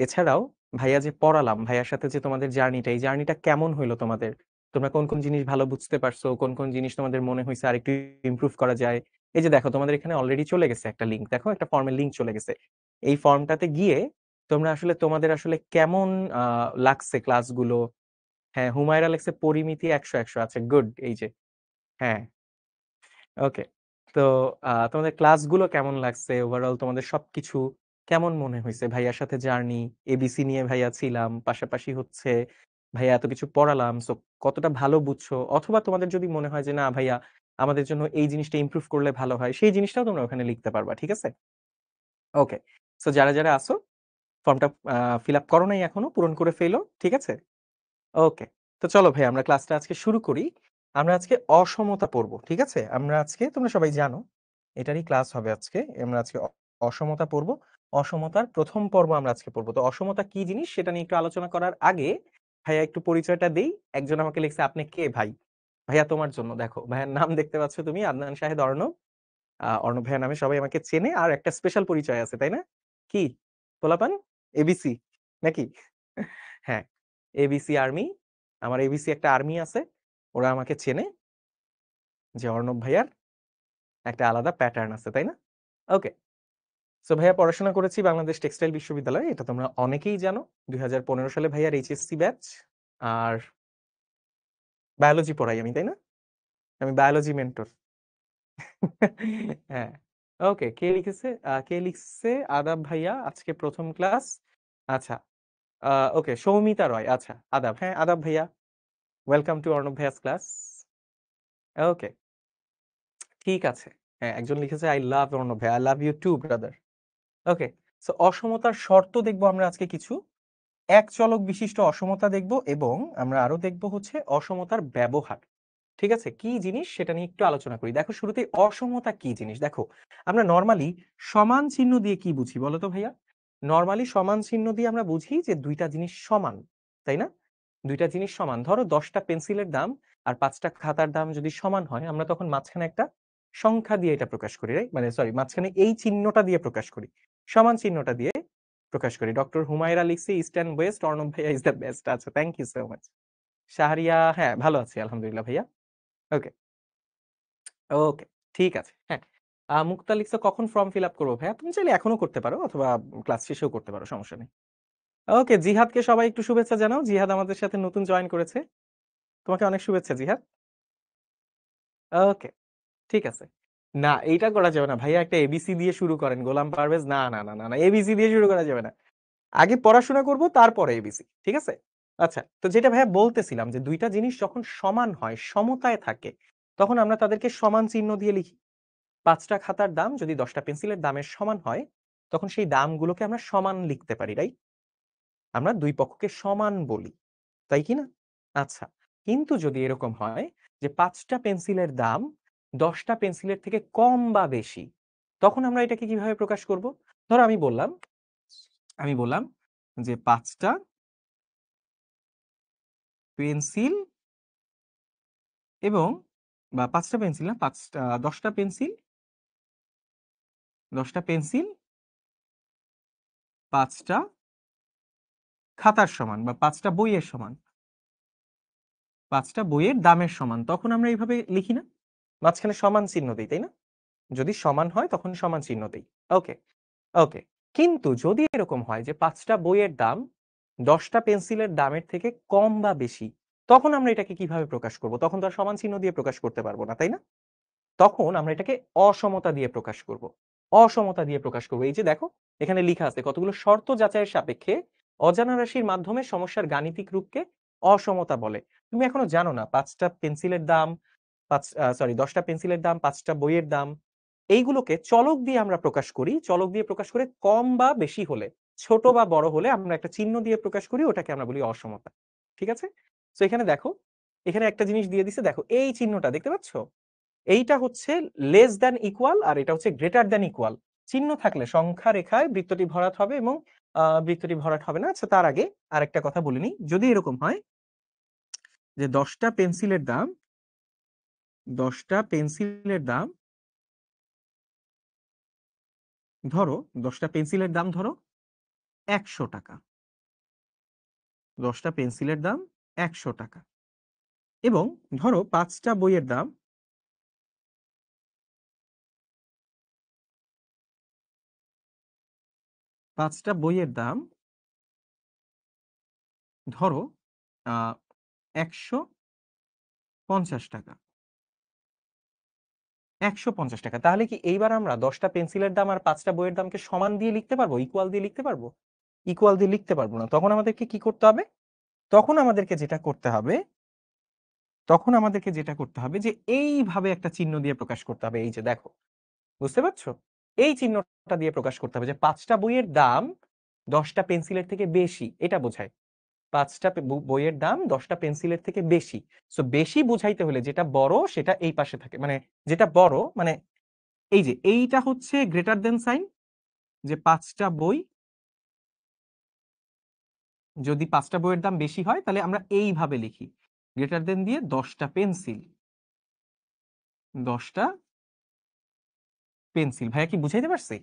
এছাড়াও ভাইয়া যে পড়ালাম, ভাইয়ার সাথে যে তোমাদের জার্নিটা, এই জার্নিটা কেমন হইলো তোমাদের? তোমরা কোন কোন জিনিস ভালো বুঝতে পারছো, কোন কোন জিনিস তোমাদের মনে হয়েছে আর একটু ইমপ্রুভ করা যায়? এই যে দেখো তোমাদের এখানে অলরেডি চলে গেছে একটা লিঙ্ক, দেখো একটা ফর্মের লিঙ্ক চলে গেছে। এই ফর্মটাতে গিয়ে তোমরা আসলে তোমাদের আসলে কেমন লাগছে ক্লাসগুলো। হ্যাঁ, হুমায়রা লেখছে পরিমিতি 100 আছে, গুড। এই যে, হ্যাঁ, ওকে। তো তোমাদের ক্লাসগুলো কেমন লাগছে, ওভারঅল তোমাদের সবকিছু কেমন মনে হয়েছে? ভাইয়ার সাথে জার্নি, এবিসি নিয়ে ভাইয়া ছিলাম, পাশাপাশি হচ্ছে ভাইয়া এত কিছু পড়ালাম, সো কতটা ভালো বুঝছো, অথবা তোমাদের যদি মনে হয় যে না ভাইয়া আমাদের জন্য এই জিনিসটা ইমপ্রুভ করলে ভালো হয়, সেই জিনিসটাও তোমরা ওখানে লিখতে পারবা, ঠিক আছে? ওকে। সো যারা যারা আসো, ফর্মটা ফিল আপ করো নাই এখনো, পূরণ করে ফেলো, ঠিক আছে? ওকে। তো চলো ভাই আমরা ক্লাসটা আজকে শুরু করি। আমরা আজকে অসমতা পড়বো, ঠিক আছে? আমরা আজকে, তোমরা সবাই জানো এটারই ক্লাস হবে আজকে। আমরা আজকে অসমতা পড়বো। অসমতার প্রথম পর্ব আমরা আজকে পড়বো। তো অসমতা কি জিনিস সেটা নিয়ে একটু আলোচনা করার আগে ভাইয়া একটু পরিচয়টা দেই। একজন আমাকে লিখছে, আপনি কে ভাই? ভাইয়া তোমার জন্য, দেখো ভাইয়ার নাম দেখতে পাচ্ছ তুমি, আদনান শাহেদ অর্ণব। অর্ণব ভাইয়া নামে সবাই আমাকে চেনে, আর একটা স্পেশাল পরিচয় আছে, তাই না? কি পোলাপান? এবিসি নাকি? হ্যাঁ, এবিসি আর্মি। আমার এবিসি একটা আর্মি আছে, ওরা আমাকে চেনে যে অর্ণব ভাইয়ার একটা আলাদা প্যাটার্ন আছে, তাই না? ওকে। সো ভাইয়া পড়াশোনা করেছি বাংলাদেশ টেক্সটাইল বিশ্ববিদ্যালয়ে, এটা তোমরা অনেকেই জানো। 2015 সালে ভাইয়ার এইচএসসি ব্যাচ। আর বায়োলজি পড়াই আমি, তাই না? আমি বায়োলজি মেন্টর। হ্যাঁ। ওকে, কে লিখেছে? কে লিখছে? আদাব ভাইয়া, আজকে প্রথম ক্লাস। আচ্ছা। ওকে, সৌমিতা রয়, আচ্ছা আদাব। হ্যাঁ আদাব ভাইয়া, ওয়েলকাম টু অর্ণব ভাইয়াস ক্লাস। ওকে, ঠিক আছে। হ্যাঁ, একজন লিখেছে আই লাভ অর্ণব ভাই, I love you too brother. Okay. So অসমতার শর্ত দেখবো আমরা আজকে কিছু, এক চলক বিশিষ্ট অসমতা দেখব, এবং আমরা আরো দেখব হচ্ছে অসমতার ব্যবহার। ঠিক আছে, কি জিনিস সেটা নিয়ে একটু আলোচনা করি। দেখো শুরুতে অসমতা কি জিনিস দেখো। আমরা নর্মালি সমান চিহ্ন দিয়ে কি বুঝি বলো তো ভাইয়া? নর্মালি সমান চিহ্ন দিয়ে আমরা বুঝি যে দুইটা জিনিস সমান, তাই না? দুইটা জিনিস সমান, ধরো 10টা পেন্সিলের দাম আর 5টা খাতার দাম যদি সমান হয়, আমরা তখন মাঝখানে একটা সংখ্যা দিয়ে এটা প্রকাশ করি, রাইট? মানে সরি, মাঝখানে এই চিহ্নটা দিয়ে প্রকাশ করি, সমান চিহ্নটা দিয়ে প্রকাশ করি। ডক্টর হুমায়রা লিখছে ইস্ট অ্যান্ড ওয়েস্ট, অর্ণব ভাইয়া ইজ দ্য বেস্ট। আচ্ছা, thank you so much. Shahriya, হ্যাঁ ভালো আছি আলহামদুলিল্লাহ ভাইয়া। ওকে। ওকে, ঠিক আছে। হ্যাঁ, মুক্তা লিখছে কখন ফর্ম ফিল আপ করবো? ভাইয়া তুমি চাইলে এখনো করতে পারো, অথবা ক্লাস শেষেও করতে পারো, সমস্যা নেই। ওকে, জিহাদকে সবাই একটু শুভেচ্ছা জানাও। জিহাদ আমাদের সাথে নতুন জয়েন করেছে, তোমাকে অনেক শুভেচ্ছা জিহাদ। ওকে, ঠিক আছে। না, এইটা করা যাবে না ভাইয়া, একটা এবিসি দিয়ে শুরু করেন গোলাম পারভেজ। না না না না না, এবিসি দিয়ে শুরু করা যাবে না। আগে পড়াশোনা করব, তারপরে এবিসি, ঠিক আছে? আচ্ছা, তো যেটা ভাইয়া বলতেছিলাম যে দুইটা জিনিস যখন সমান হয়, সমতায় থাকে, তখন আমরা তাদেরকে সমান চিহ্ন দিয়ে লিখি। 5টা খাতার দাম যদি 10টা পেন্সিলের দামের সমান হয়, তখন সেই দামগুলোকে আমরা সমান লিখতে পারি, রাইট? আমরা দুই পক্ষকে সমান বলি, তাই কি না? আচ্ছা, কিন্তু যদি এরকম হয় যে 5টা পেন্সিলের দাম 10টা পেন্সিলের থেকে কম বা বেশি, তখন আমরা এটাকে কিভাবে প্রকাশ করব? ধরো আমি বললাম যে 5টা পেন্সিল এবং, বা 5টা পেন্সিল না, 10টা পেন্সিল, 10টা পেন্সিল 5টা খাতার সমান, বা 5টা বইয়ের সমান, 5টা বইয়ের দামের সমান, তখন আমরা এইভাবে লিখি না? মাঝখানে সমান চিহ্ন দিই, তাই না? যদি সমান হয় তখন সমান চিহ্ন দিই। ওকে। ওকে, কিন্তু যদি এরকম হয় যে 5টা বইয়ের দাম 10টা পেন্সিলের দামের থেকে কম বা বেশি, তখন আমরা এটাকে কিভাবে প্রকাশ করব? তখন তো আর সমান চিহ্ন দিয়ে প্রকাশ করতে পারবো না, তাই না? তখন আমরা এটাকে অসমতা দিয়ে প্রকাশ করব। অসমতা দিয়ে প্রকাশ করব। এই যে দেখো, এখানে লেখা আছে কতগুলো শর্ত যাচাইয়ের সাপেক্ষে অজানা রাশির মাধ্যমে সমস্যার গাণিতিক রূপকে অসমতা বলে। তুমি এখনো জানো না 5টা পেন্সিলের দাম, 10টা পেন্সিলের দাম, 5টা বইয়ের দাম, এইগুলোকে চলক দিয়ে আমরা প্রকাশ করি। চলক দিয়ে প্রকাশ করে কম বা বেশি হলে, ছোট বা বড় হলে আমরা একটা চিহ্ন দিয়ে প্রকাশ করি, ওটাকে আমরা বলি অসমতা। ঠিক আছে? তো এখানে দেখো, এখানে একটা জিনিস দিয়ে দিছে, দেখো এই চিহ্নটা দেখতে পাচ্ছ? এইটা হচ্ছে লেস দ্যান ইকুয়াল, আর এটা হচ্ছে গ্রেটার দ্যান ইকুয়াল। চিহ্ন থাকলে সংখ্যা রেখায় বৃত্তটি ভরাট হবে, এবং বৃত্তটি ভরাট হবে না। আচ্ছা, তার আগে আরেকটা কথা বলে নিই। যদি এরকম হয় যে 10টা পেন্সিলের দাম, ধরো 10টা পেন্সিলের দাম ধরো 100 টাকা, 10টা পেন্সিলের দাম 100 টাকা, এবং ধরো 5টা বইয়ের দাম 5টা বইয়ের দাম ধরো 150 টাকা। 150 টাকা, তাহলে কি এইবার আমরা 10টা পেন্সিলের দাম আর 5টা বইয়ের দামকে সমান দিয়ে লিখতে পারবো, ইকুয়াল দিয়ে লিখতে পারবো? ইকুয়াল দিয়ে লিখতে পারবো না। তখন আমাদেরকে কি করতে হবে? তখন আমাদেরকে যেটা করতে হবে, যে এইভাবে একটা চিহ্ন দিয়ে প্রকাশ করতে হবে। এই যে দেখো, বুঝতে পারছো? এই চিহ্নটা দিয়ে প্রকাশ করতে হবে যে 5টা বইয়ের দাম 10টা পেন্সিলের থেকে বেশি, এটা বোঝায়। 5টা বইয়ের দাম 10টা পেন্সিলের থেকে বেশি। সো বেশি বুঝাইতে হলে যেটা বড় সেটা এই পাশে থাকে, মানে যেটা বড়, মানে এই যে এইটা হচ্ছে গ্রেটার দেন সাইন, যে 5টা বই, যদি 5টা বইয়ের দাম বেশি হয় তাহলে আমরা এইভাবে লিখি, গ্রেটার দেন দিয়ে 10টা পেন্সিল, 10টা পেন্সিল। ভাইয়া কি বুঝাইতে পারছি?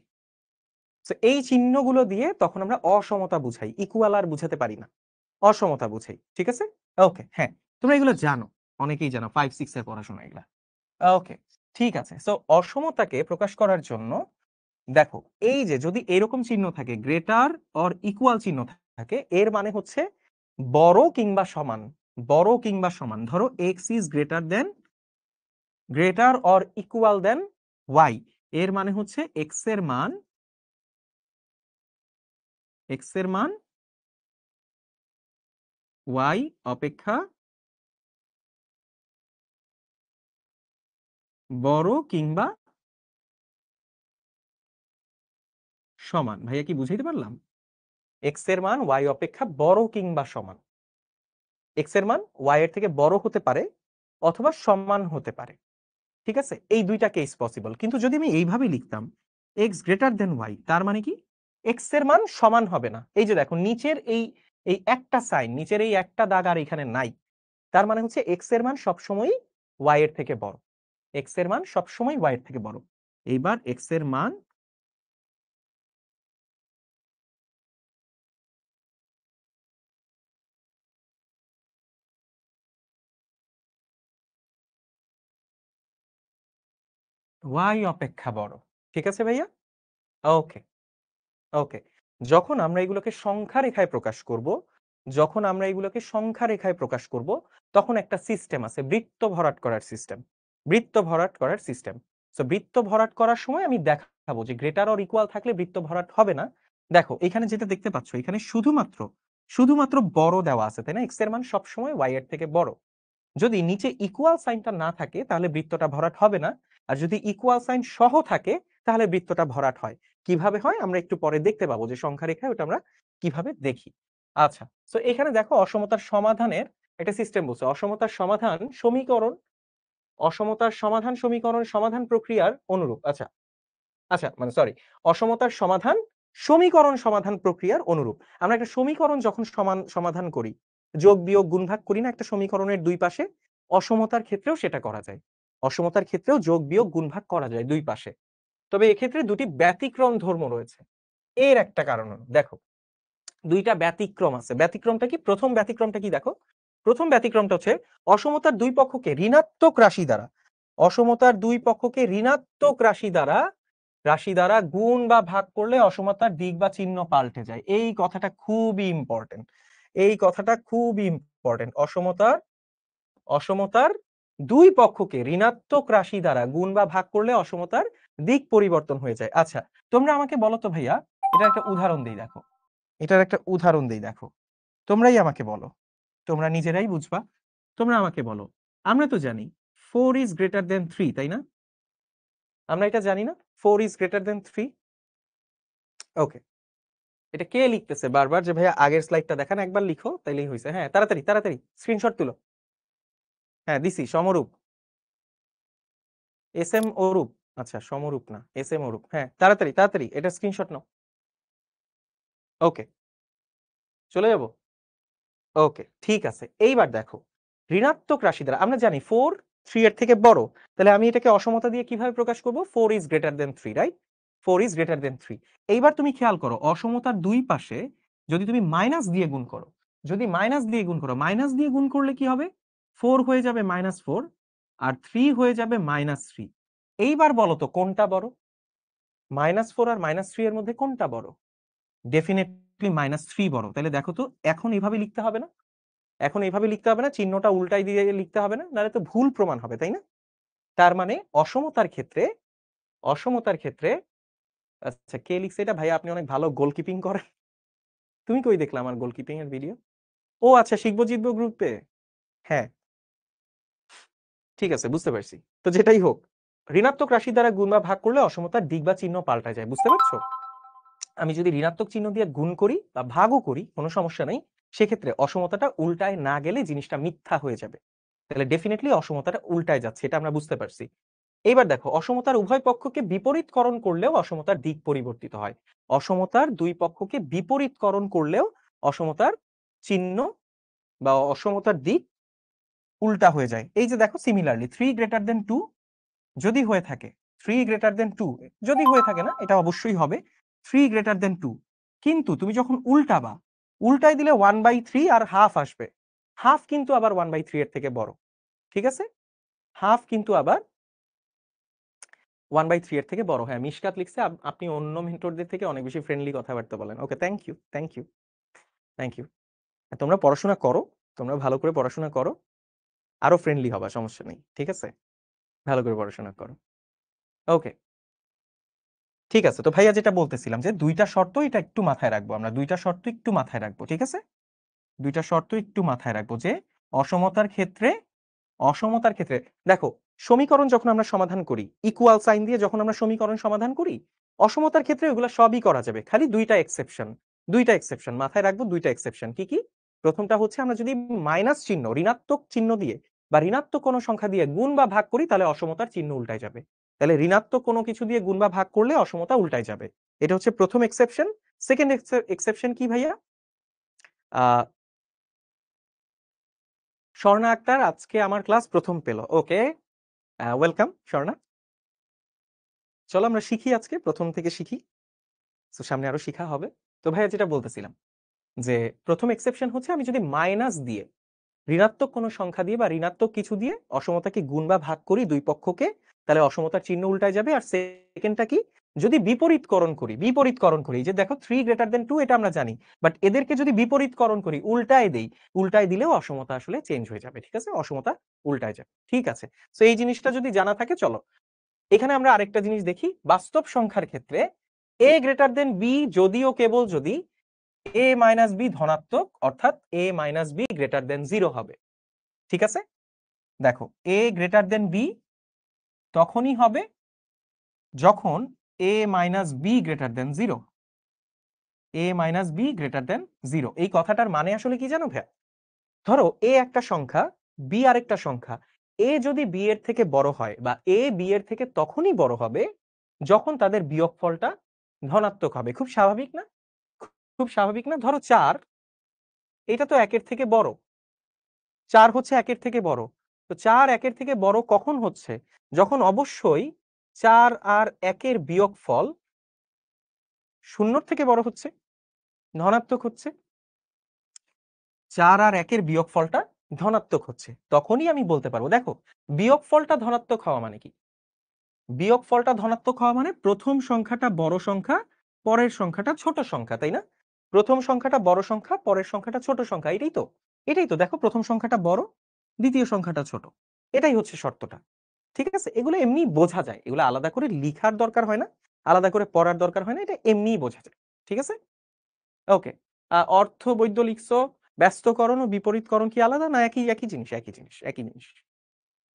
তো এই চিহ্নগুলো দিয়ে তখন আমরা অসমতা বুঝাই, ইকুয়াল আর বুঝাতে পারি না, অসমতা বুঝাই। ঠিক আছে? ওকে, হ্যাঁ, তোমরা এগুলো জানো, অনেকেই জানো, 5-6 এর পড়াশোনা এগুলা। ওকে, ঠিক আছে। সো অসমতাকে প্রকাশ করার জন্য দেখো, এই যে যদি এরকম চিহ্ন থাকে, গ্রেটার অর ইকুয়াল চিহ্ন থাকে, এর মানে হচ্ছে বড় কিংবা সমান। বড় কিংবা সমান, ধরো x is greater or equal than y, এর মানে হচ্ছে এক্স এর মান ওয়াই অপেক্ষা বড় কিংবা সমান। ভাইয়া কি বুঝাইতে পারলাম? এক্স এর মান ওয়াই অপেক্ষা বড় কিংবা সমান। এক্স এর মান ওয়াই এর থেকে বড় হতে পারে অথবা সমান হতে পারে। ঠিক আছে? এই দুইটা কেস পসিবল। কিন্তু যদি আমি এইভাবে লিখতাম এক্স গ্রেটার দেন ওয়াই, তার মানে কি এক্স এর মান সমান হবে না। এই যে দেখো, নিচের এই এই একটা সাইন, নিচের এই একটা দাগ আর এখানে নাই, তার মানে হচ্ছে এক্স এর মান সবসময় ওয়াই এর থেকে বড়। এক্স এর মান সবসময় ওয়াই এর থেকে বড়। এইবার এক্স এর মান ওয়াই অপেক্ষা বড়। ঠিক আছে ভাইয়া? ওকে, ওকে। যখন আমরা এগুলোকে সংখ্যা রেখায় প্রকাশ করব, তখন একটা সিস্টেম আছে, বৃত্ত ভরাট করার সিস্টেম। সো বৃত্ত ভরাট করার সময় আমি দেখাবো যে গ্রেটার অর ইকুয়াল থাকলে বৃত্ত ভরাট হবে না। দেখো এখানে যেটা দেখতে পাচ্ছ, এখানে শুধুমাত্র শুধুমাত্র বড় দেওয়া আছে, তাই না? এক্স এর মান সবসময় ওয়াই এর থেকে বড়। যদি নিচে ইকুয়াল সাইনটা না থাকে তাহলে বৃত্তটা ভরাট হবে না, আর যদি ইকুয়াল সাইন সহ থাকে তাহলে বৃত্তটা ভরাট হয়। কিভাবে হয় আমরা একটু পরে দেখতে পাবো, যে সংখ্যা রেখায় ওটা আমরা কিভাবে দেখি। আচ্ছা, তো এখানে দেখো অসমতার সমাধানের একটা সিস্টেম বলছে। অসমতার সমাধান সমীকরণ সমাধান প্রক্রিয়ার অনুরূপ। আচ্ছা, আচ্ছা, মানে সরি, অসমতার সমাধান সমীকরণ সমাধান প্রক্রিয়ার অনুরূপ। আমরা একটা সমীকরণ যখন সমাধান করি, যোগ বিয়োগ গুণ ভাগ করি না একটা সমীকরণের দুই পাশে, অসমতার ক্ষেত্রেও সেটা করা যায়। অসমতার ক্ষেত্রেও যোগ বিয়োগ গুণ ভাগ করা যায় দুই পাশে। তবে এক্ষেত্রে দুটি ব্যতিক্রম ধর্ম রয়েছে। এর একটা কারণ হলো, দেখো, দুইটা ব্যতিক্রম আছে। ব্যতিক্রমটা কি? প্রথম ব্যতিক্রমটা কি দেখো, প্রথম ব্যতিক্রমটা হচ্ছে অসমতার দুই পক্ষকে ঋণাত্মক রাশি দ্বারা, অসমতার দুই পক্ষকে ঋণাত্মক রাশি দ্বারা গুণ বা ভাগ করলে অসমতার দিক বা চিহ্ন পাল্টে যায়। এই কথাটা খুবই ইম্পর্টেন্ট, এই কথাটা খুবই ইম্পর্টেন্ট। অসমতার দুই পক্ষকে ঋণাত্মক রাশি দ্বারা গুণ বা ভাগ করলে অসমতার দিক পরিবর্তন হয়ে যায়। আচ্ছা, তোমরা আমাকে বলো তো ভাইয়া, এটার একটা উদাহরণ দেই, দেখো, দেখো, তোমরাই আমাকে বলো, তোমরা নিজেরাই বুঝবা। তোমরা আমাকে বলো, আমরা তো জানি 4 is greater than 3, তাই না? আমরা এটা জানি না, 4 is greater than 3। ওকে, এটা কে লিখতেছে বারবার যে ভাইয়া আগের স্লাইডটা দেখান, একবার লিখো তাইলেই হয়েছে। হ্যাঁ, তাড়াতাড়ি তাড়াতাড়ি স্ক্রিনশট তুলো। হ্যাঁ, দিছি সমরূপ, এস এম অরূপ। আচ্ছা, সমরূপ না, এস এম অরূপ। হ্যাঁ, তাড়াতাড়ি তাড়াতাড়ি এটা স্ক্রিনশট নাও। ওকে, চলে যাব। ওকে, ঠিক আছে। এইবার দেখো, ঋণাত্মক রাশি দ্বারা আমরা জানি 4 3 এর থেকে বড়, তাহলে আমি এটাকে অসমতা দিয়ে কিভাবে প্রকাশ করব? 4 is greater than 3, right? 4 is greater than 3। এইবার তুমি খেয়াল করো, অসমতার দুই পাশে যদি তুমি মাইনাস দিয়ে গুণ করো, যদি মাইনাস দিয়ে গুণ করো, মাইনাস দিয়ে গুণ করলে কি হবে, 4 হয়ে যাবে -4 আর 3 হয়ে যাবে -3। এইবার বলো তো কোনটা বড়, -4 আর -3 এর মধ্যে কোনটা বড়? ডেফিনেটলি -3 বড়। তাহলে দেখো তো এখন এইভাবে লিখতে হবে না, এখন এইভাবে লিখতে হবে না, চিহ্নটা উল্টাই দিয়ে লিখতে হবে না, নাহলে তো ভুল প্রমাণ হবে, তাই না? তার মানে অসমতার ক্ষেত্রে, অসমতার ক্ষেত্রে, আচ্ছা কে লিখছে এটা ভাইয়া, আপনি অনেক ভালো গোলকিপিং করেন। তুমি কই দেখলাম আমার গোলকিপিং এর ভিডিও? ও আচ্ছা, শিখবো জিতবো গ্রুপে। হ্যাঁ ঠিক আছে, বুঝতে পারছি। তো যেটাই হোক, ঋণাত্মক রাশি দ্বারা গুণ বা ভাগ করলে অসমতার দিক বা চিহ্ন পাল্টা যায়, বুঝতে পারছো? আমি যদি ঋণাত্মক চিহ্ন দিয়ে গুণ করি বা ভাগও করি, কোনো সমস্যা নেই, সেক্ষেত্রে অসমতাটা উল্টায় না গেলে জিনিসটা মিথ্যা হয়ে যাবে। তাহলে ডেফিনেটলি অসমতাটা উল্টায় যাচ্ছে, এটা আমরা বুঝতে পারছি। এইবার দেখো, অসমতার উভয় পক্ষকে বিপরীতকরণ করলেও অসমতার দিক পরিবর্তিত হয়। অসমতার দুই পক্ষকে বিপরীতকরণ করলেও অসমতার চিহ্ন বা অসমতার দিক উল্টা হয়ে যায়। এই যে দেখো, সিমিলারলি 3 > 2 যদি হয়ে থাকে, 3 > 2 যদি হয়ে থাকে না, এটা অবশ্যই হবে 3 > 2, কিন্তু তুমি যখন উল্টাবা, উল্টাই দিলে 1/3 আর হাফ আসবে। হাফ কিন্তু আবার 1/3 এর থেকে বড়, ঠিক আছে? হাফ কিন্তু আবার 1/3 এর থেকে বড়। হ্যাঁ, মিশকাত লিখছে আপনি অন্য মেন্টরদের থেকে অনেক বেশি ফ্রেন্ডলি কথাবার্তা বলেন। Okay, thank you, thank you, thank you. তোমরা পড়াশোনা করো, তোমরা ভালো করে পড়াশোনা করো, আরো ফ্রেন্ডলি হবা, সমস্যা নেই, ঠিক আছে? ভালো করে পড়াশোনা করো। ওকে, ঠিক আছে। তো ভাইয়া যেটা বলতেছিলাম যে দুইটা শর্ত, এটা একটু মাথায় রাখবো আমরা, দুইটা শর্ত একটু মাথায় রাখবো, ঠিক আছে? দুইটা শর্ত একটু মাথায় রাখবো যে অসমতার ক্ষেত্রে, অসমতার ক্ষেত্রে দেখো, সমীকরণ যখন আমরা সমাধান করি, ইকুয়াল সাইন দিয়ে যখন আমরা সমীকরণ সমাধান করি, অসমতার ক্ষেত্রে ওগুলো সবই করা যাবে, খালি দুইটা এক্সেপশন, দুইটা এক্সেপশন মাথায় রাখবো, দুইটা এক্সেপশন কি কি? প্রথমটা হচ্ছে, আমরা যদি মাইনাস চিহ্ন, ঋণাত্মক চিহ্ন দিয়ে বা ঋণাত্মক কোনো সংখ্যা দিয়ে গুণ বা ভাগ করি, তাহলে অসমতার চিহ্ন উল্টায় যাবে। তাহলে ঋণাত্মক কোনো কিছু দিয়ে গুণ বা ভাগ করলে অসমতা উল্টায় যাবে, এটা হচ্ছে প্রথম এক্সেপশন। সেকেন্ড এক্সেপশন কি ভাইয়া? আহ স্বর্ণা আক্তার আজকে আমার ক্লাস প্রথম পেল, ওকে, ওয়েলকাম স্বর্ণা। চলো আমরা শিখি, আজকে প্রথম থেকে শিখি, তো সামনে আরো শিখা হবে। তো ভাইয়া যেটা বলতেছিলাম যে প্রথম এক্সেপশন হচ্ছে, আমি যদি মাইনাস দিয়ে, ঋণাত্মক কোনো সংখ্যা দিয়ে বা ঋণাত্মক কিছু দিয়ে অসমতাকে গুণ বা ভাগ করি দুই পক্ষকে, তাহলে অসমতার চিহ্ন উল্টায় যাবে। আর সেকেন্ডটা কি, যদি বিপরীতকরণ করি, বিপরীতকরণ করি, যে দেখো 3 > 2 এটা আমরা জানি, বাট এদেরকে যদি বিপরীতকরণ করি, উল্টায় দেই, উল্টায় দিলেও অসমতা আসলে চেঞ্জ হয়ে যাবে, ঠিক আছে? অসমতা উল্টায় যাবে, ঠিক আছে? তো এই জিনিসটা যদি জানা থাকে, চলো এখানে আমরা আরেকটা জিনিস দেখি। বাস্তব সংখ্যার ক্ষেত্রে a b যদিও কেবল যদি a - b ধনাত্মক, অর্থাৎ a - b 0 হবে, ঠিক আছে? দেখো, a b তখনই হবে যখন a - b 0, a - b 0। এই কথাটার মানে আসলে কি জানো ভাইয়া? ধরো এ একটা সংখ্যা, বি আরেকটা সংখ্যা, এ যদি বি এর থেকে বড় হয়, বা এ বি এর থেকে তখনই বড় হবে যখন তাদের বিয়োগফলটা ধনাত্মক হবে। খুব স্বাভাবিক না? খুব স্বাভাবিক না? ধরো 4, এটা তো 1 এর থেকে বড়, 4 হচ্ছে 1 এর থেকে বড়। তো 4 1 এর থেকে বড় কখন হচ্ছে? যখন অবশ্যই 4 আর 1 এর বিয়োগফল 0 থেকে বড় হচ্ছে, ধনাত্মক হচ্ছে। 4 আর 1 এর বিয়োগফলটা ধনাত্মক হচ্ছে, তখনই আমি বলতে পারবো। দেখো, বিয়োগফলটা ধনাত্মক হওয়া মানে কি? বিয়োগফলটা ধনাত্মক হওয়া মানে প্রথম সংখ্যাটা বড় সংখ্যা, পরের সংখ্যাটা ছোট সংখ্যা, তাই না? প্রথম সংখ্যাটা বড় সংখ্যা, পরের সংখ্যাটা ছোট সংখ্যা, এটাই তো, এটাই তো। দেখো, প্রথম সংখ্যাটা বড়, দ্বিতীয় সংখ্যাটা ছোট, এটাই হচ্ছে শর্তটা, ঠিক আছে? এগুলো এমনি বোঝা যায়, এগুলো আলাদা করে লিখার দরকার হয় না, আলাদা করে পড়ার দরকার হয় না, এটা এমনিই বোঝা যায়, ঠিক আছে? ওকে, অর্থ বৈধ লিখছো, ব্যস্তকরণ ও বিপরীতকরণ কি আলাদা, না একই? একই জিনিস, একই জিনিস, একই জিনিস।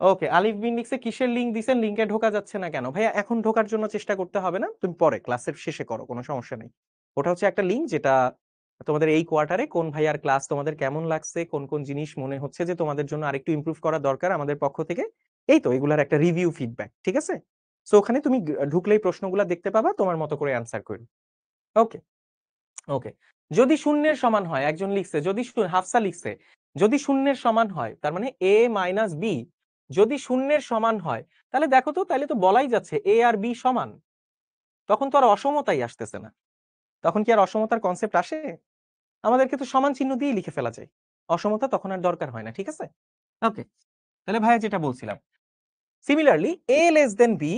ওকে, আলিফ বিন লিখছে কিসের লিংক দিছেন, লিংকে ঢোকা যাচ্ছে না কেন? ভাইয়া এখন ঢোকার জন্য চেষ্টা করতে হবে না, তুমি পরে ক্লাসের শেষে করো, কোনো সমস্যা নেই। ওটা হচ্ছে একটা লিংক, যেটা তোমাদের এই কোয়ার্টারে কোন ভাইয়ার ক্লাস তোমাদের কেমন লাগছে, কোন কোন জিনিস মনে হচ্ছে যে তোমাদের জন্য আরেকটু ইমপ্রুভ করা দরকার আমাদের পক্ষ থেকে, এই তো এগুলার একটা রিভিউ ফিডব্যাক, ঠিক আছে? সো ওখানে তুমি ঢুকলেই প্রশ্নগুলো দেখতে পাবা, তোমার মতো করে অ্যান্সার করবে। ওকে, ওকে। যদি শূন্যের সমান হয়, একজন লিখছে, যদি হাফসা লিখছে যদি শূন্যের সমান হয়, তার মানে a - b যদি শূন্যের সমান হয়, তাহলে দেখো তো, তাহলে তো বলাই যাচ্ছে a আর b সমান, তখন তো আর অসমতাই আসতেছে না। তখন কি আর অসমতার কনসেপ্ট আসে? আমাদেরকে তো সমান চিহ্ন দিয়ে লিখে ফেলা যায়, অসমতা তখন আর দরকার হয় না। ঠিক আছে, ওকে। তাহলে ভাইয়া যেটা বলছিলাম, সিমিলারলি এ লেস দেন বি,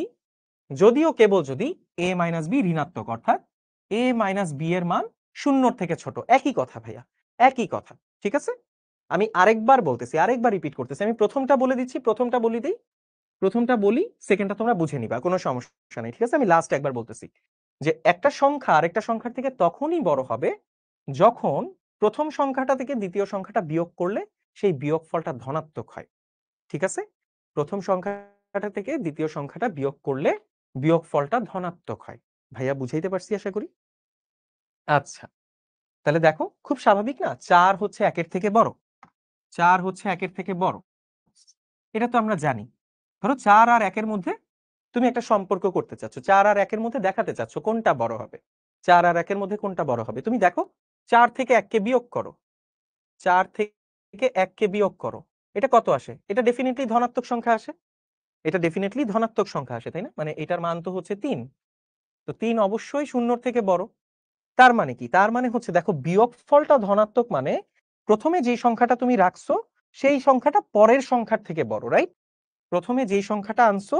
যদিও কেবল যদি এ মাইনাস বি ঋণাত্মক, অর্থাৎ এ মাইনাস বি এর মান শূন্যর থেকে ছোট, একই কথা ভাইয়া, একই কথা। ঠিক আছে, আমি আরেকবার বলতেছি, আরেকবার রিপিট করতেছি, আমি প্রথমটা বলে দিচ্ছি, প্রথমটা বলি দিই, প্রথমটা বলি, সেকেন্ডটা তোমরা বুঝে নিবা, কোনো সমস্যা নেই। ঠিক আছে, আমি লাস্ট একবার বলতেছি যে একটা সংখ্যা আরেকটা সংখ্যার থেকে তখনই বড় হবে যখন প্রথম সংখ্যাটা থেকে দ্বিতীয় সংখ্যাটা বিয়োগ করলে সেই বিয়োগফলটা ধনাত্মক হয়। ঠিক আছে, প্রথম সংখ্যাটা থেকে দ্বিতীয় সংখ্যাটা বিয়োগ করলে বিয়োগফলটা ধনাত্মক হয়। ভাইয়া বুঝাইতে পারছি আশা করি? আচ্ছা, তাহলে দেখো খুব স্বাভাবিক না, 4 হচ্ছে 1-এর থেকে বড়, 4 হচ্ছে 1-এর থেকে বড়, এটা তো আমরা জানি। ধরো 4 আর 1-এর মধ্যে তুমি একটা সম্পর্ক করতে চাচ্ছ, 4 আর 1-এর মধ্যে দেখাতে চাচ্ছ কোনটা বড় হবে, 4 আর 1-এর মধ্যে কোনটা বড় হবে। তুমি দেখো 4 থেকে 1-কে বিয়োগ করো, 4 থেকে 1-কে বিয়োগ করো, এটা কত আসে? এটা ডেফিনেটলি ধনাত্মক সংখ্যা আসে, এটা ডেফিনেটলি ধনাত্মক সংখ্যা আসে, তাই না? মানে এটার মান তো হচ্ছে 3, তো 3 অবশ্যই শূন্যর থেকে বড়। তার মানে কি? তার মানে হচ্ছে দেখো বিয়োগফলটা ধনাত্মক মানে প্রথমে যেই সংখ্যাটা তুমি রাখছো সেই সংখ্যাটা পরের সংখ্যার থেকে বড়, রাইট? প্রথমে যেই সংখ্যাটা আনছো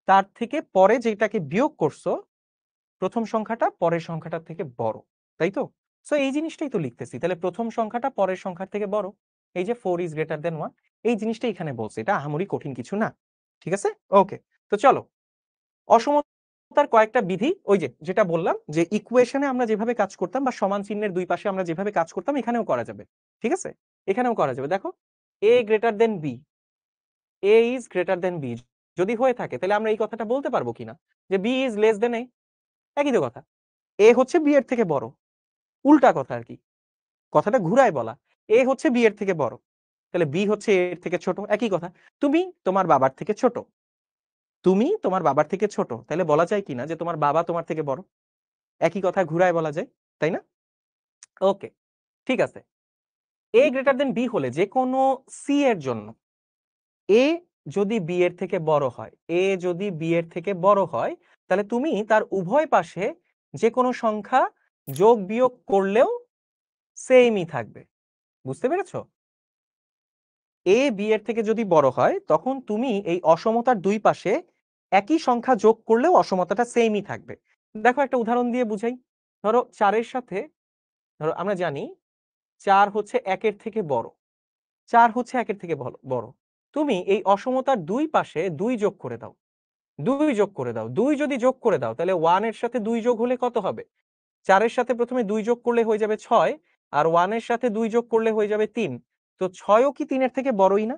তার থেকে পরে যেটাকে বিয়োগ করছো, প্রথম সংখ্যাটা পরের সংখ্যাটার থেকে বড়, তাই তো? সো এই জিনিসটাই তো লিখতেছি, তাহলে প্রথম সংখ্যাটা পরের সংখ্যার থেকে বড়, এই যে 4 ইজ গ্রেটার দেন 1, এই জিনিসটা এখানে বলছে, এটা আহামরি কঠিন কিছু না। ঠিক আছে, ওকে। তো চলো, অসমতার কয়েকটা বিধি, ওই যে যেটা বললাম যে ইকুয়েশনে আমরা যেভাবে কাজ করতাম বা সমান চিহ্নের দুই পাশে আমরা যেভাবে কাজ করতাম এখানেও করা যাবে। ঠিক আছে, এখানেও করা যাবে। দেখো a greater than b, a is greater than b যদি হয়ে থাকে তাহলে আমরা এই কথাটা বলতে পারবো কিনা যে বি ইজ লেস দেন এ? একই তো কথা, এ হচ্ছে বি এর থেকে বড়, উল্টা কথা আর কি, কথাটা ঘুরায় বলা, এ হচ্ছে বি এর থেকে বড়, তাহলে বি হচ্ছে এ এর থেকে ছোট, একই কথা। তুমি তোমার বাবার থেকে ছোট, তুমি তোমার বাবার থেকে ছোট, তাহলে বলা যায় কিনা যে তোমার বাবা তোমার থেকে বড়? একই কথা ঘুরায় বলা যায়, তাই না? ওকে, ঠিক আছে। এ গ্রেটার দেন বি হলে যে কোনো সি এর জন্য এ যদি বি এর থেকে বড় হয়, এ যদি বি এর থেকে বড় হয়, তাহলে তুমি তার উভয় পাশে যে কোনো সংখ্যা যোগ বিয়োগ করলেও সেমই থাকবে। বুঝতে পেরেছো? এ বি এর থেকে যদি বড় হয় তখন তুমি এই অসমতার দুই পাশে একই সংখ্যা যোগ করলেও অসমতাটা সেমই থাকবে। দেখো একটা উদাহরণ দিয়ে বুঝাই। ধরো 4-এর সাথে, ধরো আমরা জানি 4 হচ্ছে 1-এর থেকে বড়, 4 হচ্ছে 1-এর থেকে বড়, তুমি এই অসমতার দুই পাশে 2 যোগ করে দাও, 2 যোগ করে দাও, 2 যদি যোগ করে দাও তাহলে 1 এর সাথে 2 যোগ হলে কত হবে? 4-এর সাথে প্রথমে 2 যোগ করলে হয়ে যাবে 6, আর 1 এর সাথে 2 যোগ করলে হয়ে যাবে 3। তো 6ও কি 3-এর থেকে বড়ই না?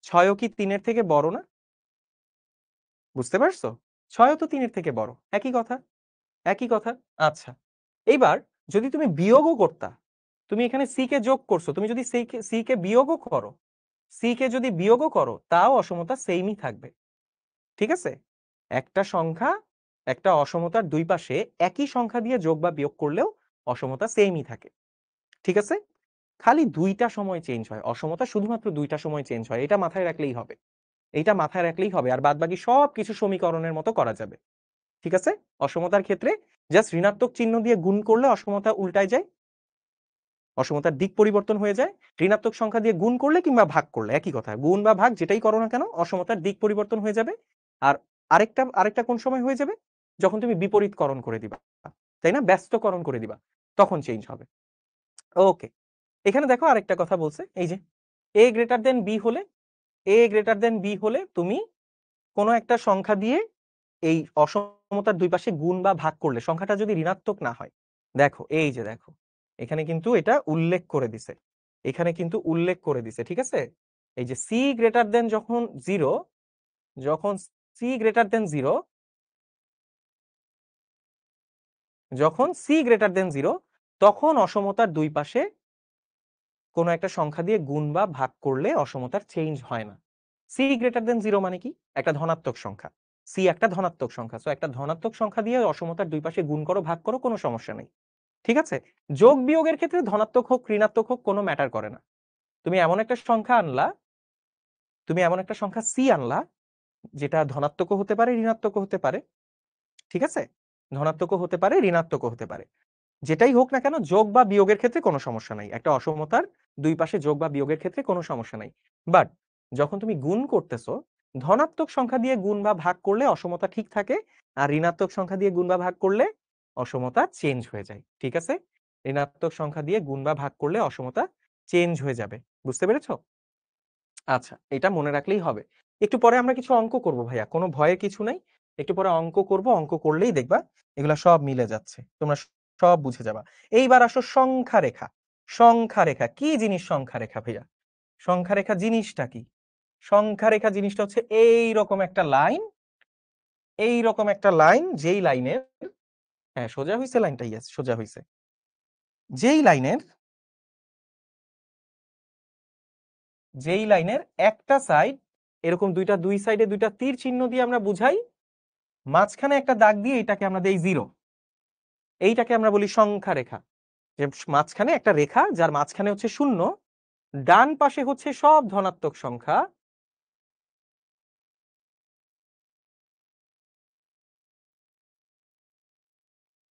6ও কি 3-এর থেকে বড় না? বুঝতে পারছো? 6ও তো 3-এর থেকে বড়, একই কথা, একই কথা। আচ্ছা, এইবার যদি তুমি বিয়োগও করতা, তুমি এখানে সি কে যোগ করছো, তুমি যদি সি কে বিয়োগও করো, সি কে যদি বিয়োগও করো তাও অসমতা সেমই থাকবে। ঠিক আছে, একটা সংখ্যা, একটা অসমতার দুই পাশে একই সংখ্যা দিয়ে যোগ বা বিয়োগ করলেও অসমতা সেমই থাকে। ঠিক আছে, খালি দুইটা সময় চেঞ্জ হয়, অসমতা শুধুমাত্র দুইটা সময় চেঞ্জ হয়, এটা মাথায় রাখলেই হবে, এইটা মাথায় রাখলেই হবে, আর বাদ বাকি সব কিছু সমীকরণের মতো করা যাবে। ঠিক আছে, অসমতার ক্ষেত্রে জাস্ট ঋণাত্মক চিহ্ন দিয়ে গুণ করলে অসমতা উল্টায় যায়, অসমতার দিক পরিবর্তন হয়ে যায়। ঋণাত্মক সংখ্যা দিয়ে গুণ করলে কিংবা ভাগ করলে একই কথা, গুণ বা ভাগ যেটাই করো না কেন অসমতার দিক পরিবর্তন হয়ে যাবে। আর আরেকটা আরেকটা কোন সময় হয়ে যাবে? যখন তুমি বিপরীতকরণ করে দিবা, তাই না, ব্যস্তকরণ করে দিবা, তখন চেঞ্জ হবে। ওকে, এখানে দেখো আরেকটা কথা বলছে, এই যে এ গ্রেটার দেন বি হলে, এ গ্রেটার দেন বি হলে তুমি কোনো একটা সংখ্যা দিয়ে এই অসমতার দুই পাশে গুণ বা ভাগ করলে সংখ্যাটা যদি ঋণাত্মক না হয়, দেখো এই যে দেখো এখানে কিন্তু এটা উল্লেখ করে দিছে, এখানে কিন্তু উল্লেখ করে দিছে। ঠিক আছে, এই যে সি গ্রেটার দেন যখন 0, যখন সি গ্রেটার দেন 0, যখন সি গ্রেটার দেন 0 তখন অসমতার দুই পাশে কোনো একটা সংখ্যা দিয়ে গুণ বা ভাগ করলে অসমতার চেঞ্জ হয় না। সি গ্রেটার দেন 0 মানে কি? একটা ধনাত্মক সংখ্যা, সি একটা ধনাত্মক সংখ্যা, সো একটা ধনাত্মক সংখ্যা দিয়ে অসমতার দুই পাশে গুণ করো ভাগ করো, কোনো সমস্যা নেই। ঠিক আছে, যোগ বিয়োগের ক্ষেত্রে ধনাত্মক হোক ঋণাত্মক হোক কোনো ম্যাটার করে না। তুমি এমন একটা সংখ্যা আনলা, তুমি এমন একটা সংখ্যা সি আনলা যেটা ধনাত্মকও হতে পারে ঋণাত্মকও হতে পারে। ঠিক আছে, ধনাত্মকও হতে পারে ঋণাত্মকও হতে পারে। যেটাই হোক না কেন যোগ বা বিয়োগের ক্ষেত্রে কোনো সমস্যা নাই, একটা অসমতার দুই পাশে যোগ বা বিয়োগের ক্ষেত্রে কোনো সমস্যা নাই। বাট যখন তুমি গুণ করতেছো, ধনাত্মক সংখ্যা দিয়ে গুণ বা ভাগ করলে অসমতা ঠিক থাকে, আর ঋণাত্মক সংখ্যা দিয়ে গুণ বা ভাগ করলে অসমতা চেঞ্জ হয়ে যায়। ঠিক আছে, ঋণাত্মক সংখ্যা দিয়ে গুণ বা ভাগ করলে অসমতা চেঞ্জ হয়ে যাবে। বুঝতে পেরেছো? আচ্ছা, এটা মনে রাখলেই হবে। একটু পরে আমরা কিছু অঙ্ক করব ভাইয়া, কোনো ভয়ের কিছু নাই। একটু পরে অঙ্ক করব, অঙ্ক করলেই দেখবা এগুলা সব মিলে যাচ্ছে, তোমরা সব বুঝে যাবা। এইবার আসো সংখ্যা রেখা। সংখ্যা রেখা কি জিনিস? সংখ্যা রেখা ভাইয়া, সংখ্যা রেখা জিনিসটা কি? সংখ্যা রেখা জিনিসটা হচ্ছে এই রকম একটা লাইন, এই রকম একটা লাইন, যেই লাইনের, হ্যাঁ সোজা হইছে লাইনটা, ইয়েস সোজা হইছে, যেই লাইনের, যেই লাইনের একটা সাইড এরকম দুইটা, দুই সাইডে দুইটা তীর চিহ্ন দিয়ে আমরা বুঝাই, মাঝখানে একটা দাগ দিয়ে এটাকে আমরা দেই জিরো, এইটাকে আমরা বলি সংখ্যা রেখা। যে মাঝখানে একটা রেখা, যার মাঝখানে হচ্ছে শূন্য, ডান পাশে হচ্ছে সব ধনাত্মক সংখ্যা,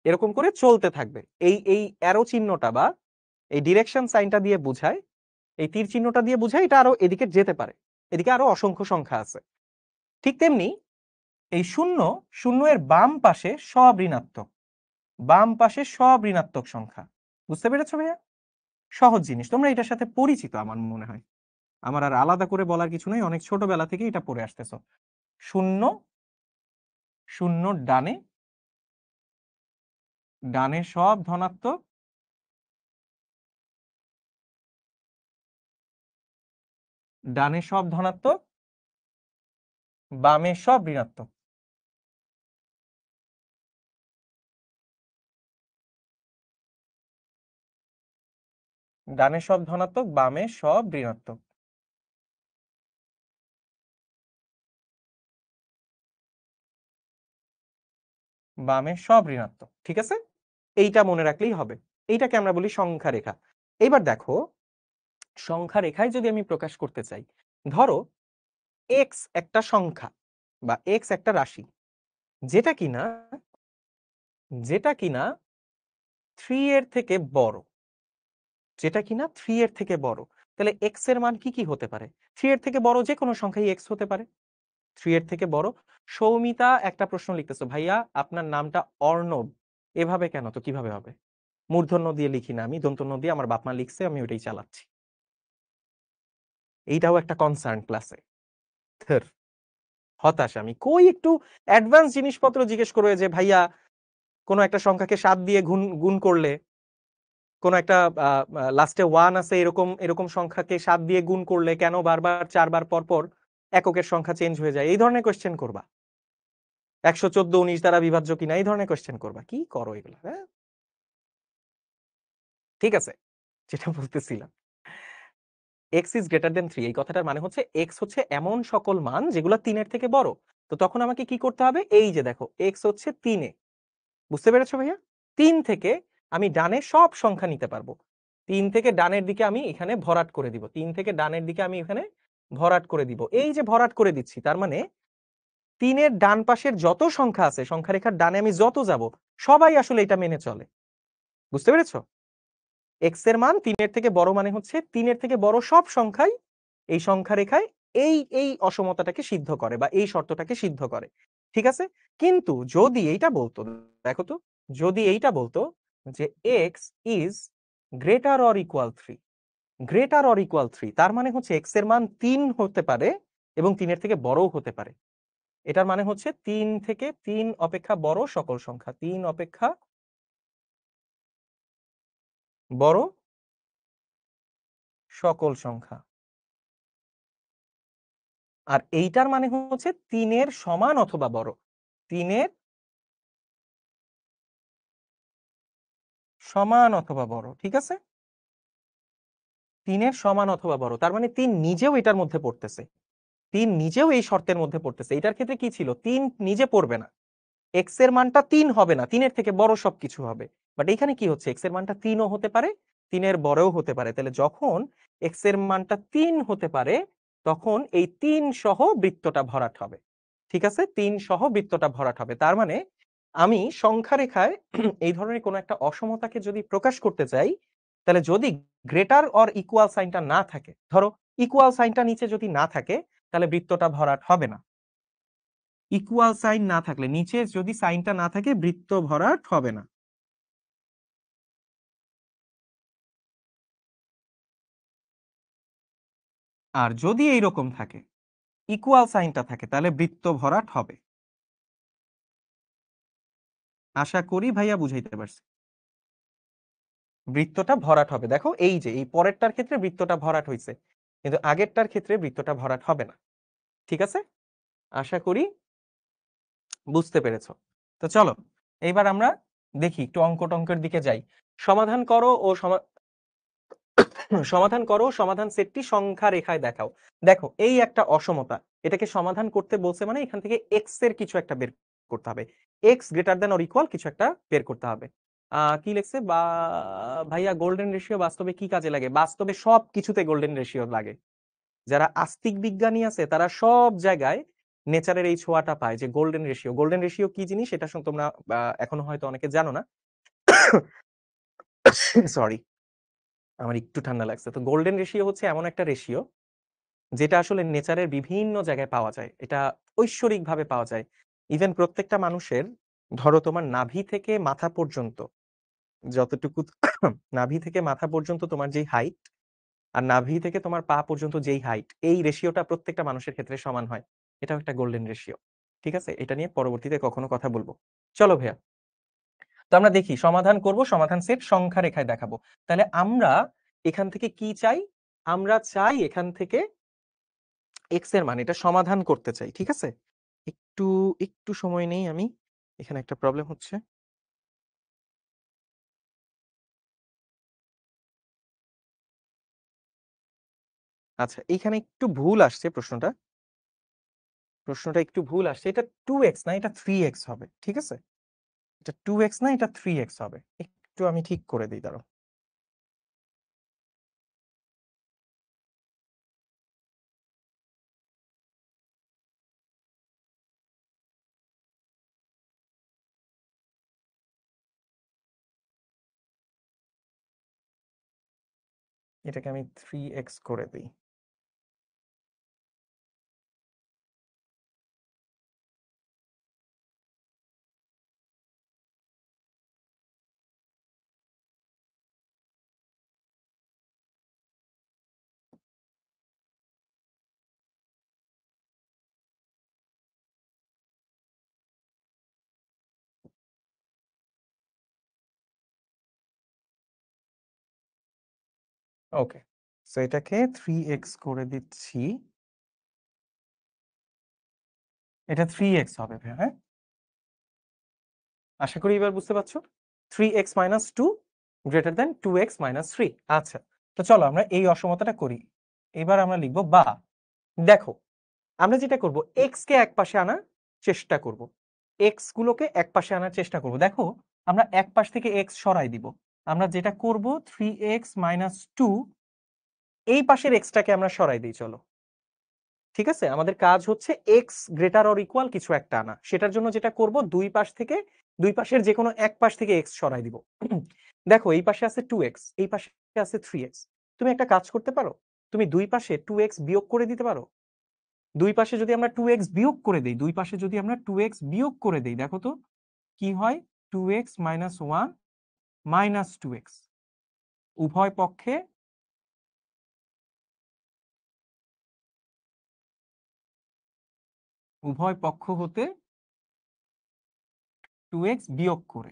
এরকম করে চলতে থাকবে। এই এই অ্যারো চিহ্নটা বা এই ডিরেকশন সাইনটা দিয়ে বুঝায়, এই তীর চিহ্নটা দিয়ে বুঝায় এটা আরো এদিকে যেতে পারে, এদিকে আরো অসংখ্য সংখ্যা আছে। ঠিক তেমনি এই শূন্য, শূন্য এর বাম পাশে সব ঋণাত্মক, বাম পাশে সব ঋণাত্মক সংখ্যা। বুঝতে পেরেছো ভাইয়া? সহজ জিনিস, তোমরা এটার সাথে পরিচিত আমার মনে হয়, আমার আর আলাদা করে বলার কিছু নাই, অনেক ছোটবেলা থেকে এটা পড়ে আসতেছো। শূন্য, শূন্য ডানে, ডানে সব ধনাত্মক, ডানে সব ধনাত্মক, বামে সব ঋণাত্মক। ডানে সব ধনাত্মক, বামে সব ঋণাত্মক। বামে সব ঋণাত্মক, ঠিক আছে, এইটা মনে রাখলেই হবে। এইটাকে আমরা বলি সংখ্যা রেখা। এইবার দেখো, সংখ্যা রেখায় যদি আমি প্রকাশ করতে চাই, ধরো এক্স একটা সংখ্যা বা এক্স একটা রাশি, যেটা কিনা, যেটা কিনা 3 এর থেকে বড়, যেটা কিনা 3 এর থেকে বড়, তাহলে এক্স এর মান কি কি হতে পারে? 3 এর থেকে বড় যে কোনো সংখ্যাই এক্স হতে পারে। 3 এর থেকে বড়। সৌমিতা একটা প্রশ্ন লিখতেছো, ভাইয়া আপনার নামটা অর্ণব, এভাবে কেন? তো কিভাবে হবে? মূর্ধন্য দিয়ে লিখি না আমি, দন্তন্য দিয়ে আমার বাপ মা লিখছে, আমি ওইটাই চালাচ্ছি। এইটাও একটা কনসার্ন ক্লাসে। ধর, হতাশ আমি। কই একটু অ্যাডভান্স জিনিসপত্র জিজ্ঞেস করবে যে ভাইয়া কোনো একটা সংখ্যাকে 7 দিয়ে গুণ গুণ করলে, কোন একটা লাস্টে 1 আছে, এরকম এরকম সংখ্যাকে 7 দিয়ে গুণ করলে কেন বারবার 4 বার পর পর এককের সংখ্যা চেঞ্জ হয়ে যায়, এই ধরনের কোয়েশ্চেন করবা। 114 19 দ্বারা বিভাজ্য কিনা, এই ধরনের কোয়েশ্চেন করবা। কি করো এগুলো, হ্যাঁ? ঠিক আছে, যেটা বলতেছিলাম, এক্স ইজ গ্রেটার দেন 3, এই কথাটার মানে হচ্ছে এক্স হচ্ছে এমন সকল মান যেগুলো 3 এর থেকে বড়। তো তখন আমাকে কি করতে হবে? এই যে দেখো এক্স হচ্ছে 3 এ, বুঝতে পেরেছো ভাইয়া? 3 থেকে আমি ডানে সব সংখ্যা নিতে পারবো। 3 থেকে ডানের দিকে আমি এখানে ভরাট করে দিব, 3 থেকে ডানের দিকে আমি এখানে ভরাট করে দিব। এই যে ভরাট করে দিচ্ছি, তার মানে 3 এর ডান পাশের যত সংখ্যা আছে, সংখ্যা রেখার ডানে আমি যত যাব, সবাই আসলে এটা মেনে চলে। বুঝতে পেরেছো? এক্স এর মান 3 এর থেকে বড় মানে হচ্ছে 3 এর থেকে বড় সব সংখ্যাই এই সংখ্যা রেখায় এই এই অসমতাটাকে সিদ্ধ করে বা এই শর্তটাকে সিদ্ধ করে। ঠিক আছে, কিন্তু যদি এইটা বলতো, দেখো তো, যদি এইটা বলতো যে x is greater or equal 3, greater or equal 3, তার মানে হচ্ছে এক্স এর মান 3 হতে পারে এবং 3 এর থেকে বড়ও হতে পারে। এটার মানে হচ্ছে 3 থেকে 3 অপেক্ষা বড় সকল সংখ্যা, 3 অপেক্ষা বড় সকল সংখ্যা। আর এইটার মানে হচ্ছে 3 এর সমান অথবা বড়, 3 এর সমান অথবা বড়। ঠিক আছে, 3 এর সমান অথবা বড়, তার মানে 3 নিজেও এটার মধ্যে পড়তেছে, 3 নিজেও এই শর্তের মধ্যে পড়তেছে। এটার ক্ষেত্রে কি ছিল? 3 নিজে পড়বে না, এক্স এর মানটা 3 হবে না, 3 এর থেকে বড় সবকিছু হবে। বাট এখানে কি হচ্ছে? এক্স এর মানটা 3 ও হতে পারে, 3 এর বড়ও হতে পারে। তাহলে যখন এক্স এর মানটা 3 হতে পারে, তখন এই 3 সহ বৃত্তটা ভরাট হবে। ঠিক আছে, 3 সহ বৃত্তটা ভরাট হবে। তার মানে আমি সংখ্যা রেখায় এই ধরনের কোনো একটা অসমতাকে যদি প্রকাশ করতে চাই, তাহলে যদি গ্রেটার অর ইকুয়াল সাইনটা না থাকে, ধরো ইকুয়াল সাইনটা নিচে যদি না থাকে, তাহলে বৃত্তটা ভরাট হবে না। ইকুয়াল সাইন না থাকলে, নিচে যদি সাইনটা না থাকে, বৃত্ত ভরাট হবে না। আর যদি এইরকম থাকে, ইকুয়াল সাইনটা থাকে, তাহলে বৃত্ত ভরাট হবে। আশা করি ভাইয়া বুঝাইতে পারছি। বৃত্তটা ভরাট হবে, দেখো এই যে এই পরেরটার ক্ষেত্রে বৃত্তটা ভরাট হয়েছে, কিন্তু আগেরটার ক্ষেত্রে বৃত্তটা ভরাট হবে না। ঠিক আছে, আশা করি বুঝতে পেরেছো। তো চলো এইবার আমরা দেখি, একটু অঙ্ক টঙ্কের দিকে যাই। সমাধান করো ও সমাধান করো, সমাধান সেটটি সংখ্যা রেখায় দেখাও। দেখো এই একটা অসমতা, এটাকে সমাধান করতে বলছে মানে এখান থেকে এক্স এর কিছু একটা বের করতে হবে, x greater than or equal কিছু একটা বের করতে হবে। কি লিখছে বা ভাইয়া, গোল্ডেন রেশিও বাস্তবে কি কাজে লাগে? বাস্তবে সব কিছুতে গোল্ডেন রেশিও লাগে। যারা আস্তিক বিজ্ঞানী আছে তারা সব জায়গায় নেচারের এই ছোঁয়াটা পায় যে গোল্ডেন রেশিও। গোল্ডেন রেশিও কি জিনিস এটা তোমরা এখনো হয়তো অনেকে জানো না। সরি, আমার একটু ঠান্ডা লাগছে। তো গোল্ডেন রেশিও হচ্ছে এমন একটা রেশিও যেটা আসলে নেচারের বিভিন্ন জায়গায় পাওয়া যায়, এটা ঐশ্বরিক ভাবে পাওয়া যায়। ইভেন প্রত্যেকটা মানুষের, ধরো তোমার নাভি থেকে মাথা পর্যন্ত যতটুকু নাভি থেকে মাথা পর্যন্ত তোমার যেই হাইট, আর নাভি থেকে তোমার পা পর্যন্ত যেই হাইট, এই রেশিওটা প্রত্যেকটা মানুষের ক্ষেত্রে সমান হয়। এটাও একটা গোল্ডেন রেশিও। ঠিক আছে, এটা নিয়ে পরবর্তীতে কখনো কথা বলবো। চলো ভাইয়া, তো আমরা দেখি সমাধান করব, সমাধান সেট সংখ্যা রেখায় দেখাবো। তাহলে আমরা এখান থেকে কি চাই? আমরা চাই এখান থেকে এক্স এর মান, এটা সমাধান করতে চাই। ঠিক আছে, একটু একটু সময় নেই, আমি এখানে একটা প্রবলেম হচ্ছে। আচ্ছা, এইখানে একটু ভুল আসছে প্রশ্নটা, প্রশ্নটা একটু ভুল আসছে। এটা 2x না, এটা 3x হবে। ঠিক আছে, এটা 2x না, এটা 3x হবে। একটু আমি ঠিক করে দিই, দাঁড়াও। এটাকে আমি 3x করে দিই। ওকে, সো এটাকে 3x করে দিচ্ছি। এটা 3x হবে ভাই, হ্যাঁ? আশা করি এবার বুঝতে পারছো। 3x minus two greater than 2x minus three. আচ্ছা, তো চলো আমরা এই অসমতাটা করি। এবার আমরা লিখবো বা, দেখো আমরা যেটা করব, এক্স কে এক পাশে আনার চেষ্টা করব, এক্স গুলোকে এক পাশে আনার চেষ্টা করব। দেখো আমরা এক পাশ থেকে এক্স সরাই দিব। আমরা যেটা করব, 3x মাইনাস টু, এই পাশের এক্সটাকে আমরা সরাই দিই। চলো, ঠিক আছে, আমাদের কাজ হচ্ছে এক্স গ্রেটার অর ইকুয়াল কিছু একটা আনা। সেটার জন্য যেটা করব, দুই পাশ থেকে, দুই পাশের যে কোনো এক পাশ থেকে এক্স সরাই দিব। দেখো এই পাশে আছে 2x, এই পাশে আছে 3x। তুমি একটা কাজ করতে পারো, তুমি দুই পাশে 2x বিয়োগ করে দিতে পারো। দুই পাশে যদি আমরা 2x বিয়োগ করে দেই, দুই পাশে যদি আমরা 2x বিয়োগ করে দেই, দেখো তো কি হয়। 2x minus one minus 2x, উভয় পক্ষে, উভয় পক্ষ হতে 2x বিয়োগ করে,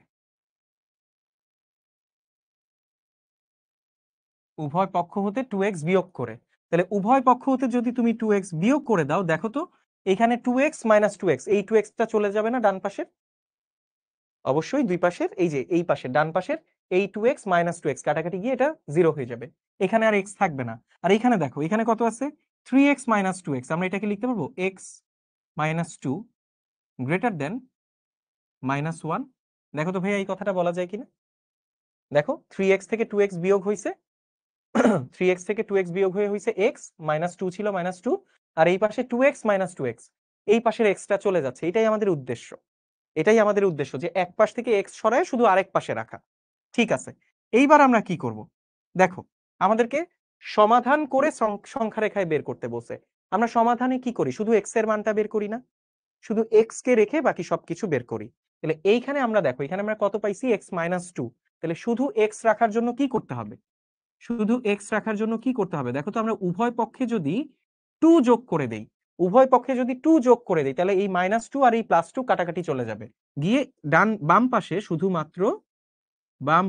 উভয় পক্ষ হতে 2x বিয়োগ করে। তাহলে উভয় পক্ষ হতে যদি তুমি 2x বিয়োগ করে দাও, দেখো তো এখানে 2x মাইনাস 2x, এই 2xটা চলে যাবে না ডান পাশে? অবশ্যই দুই পাশের, এই যে এই পাশের ডান পাশের এই 2x মাইনাস 2x কাটাকাটি গিয়ে এটা জিরো হয়ে যাবে, এখানে আর x থাকবে না। আর এখানে দেখো, এখানে কত আছে? 3x মাইনাস 2x, আমরা এটাকে লিখতে পারবো x minus two greater than minus one. দেখো তো ভাইয়া এই কথাটা বলা যায় কিনা? দেখো 3x থেকে 2x বিয়োগ হয়েছে, 3x থেকে 2x বিয়োগ হয়ে হয়েছে x মাইনাস টু, ছিল মাইনাস টু, আর এই পাশে 2x মাইনাস 2x, এই পাশের এক্সটা চলে যাচ্ছে, এটাই আমাদের উদ্দেশ্য। এটাই আমাদের উদ্দেশ্য, যে এক পাশ থেকে এক্স সরায় শুধু আরেক পাশে রাখা। ঠিক আছে, এইবার আমরা কি করব? দেখো, আমাদেরকে সমাধান করে সংখ্যা রেখায় বের করতে বলছে। আমরা সমাধানে কি করি? শুধু এক্স এর মানটা বের করি না, শুধু এক্স কে রেখে বাকি সবকিছু বের করি। তাহলে এইখানে আমরা দেখো, এখানে আমরা কত পাইছি? X minus two. তাহলে শুধু এক্স রাখার জন্য কি করতে হবে? শুধু এক্স রাখার জন্য কি করতে হবে? দেখো তো, আমরা উভয় পক্ষে যদি টু যোগ করে দেই, উভয় পক্ষে যদি টু যোগ করে দেই, তাহলে এই মাইনাস টু আর এই প্লাস টু কাটাকাটি চলে যাবে, গিয়ে বাম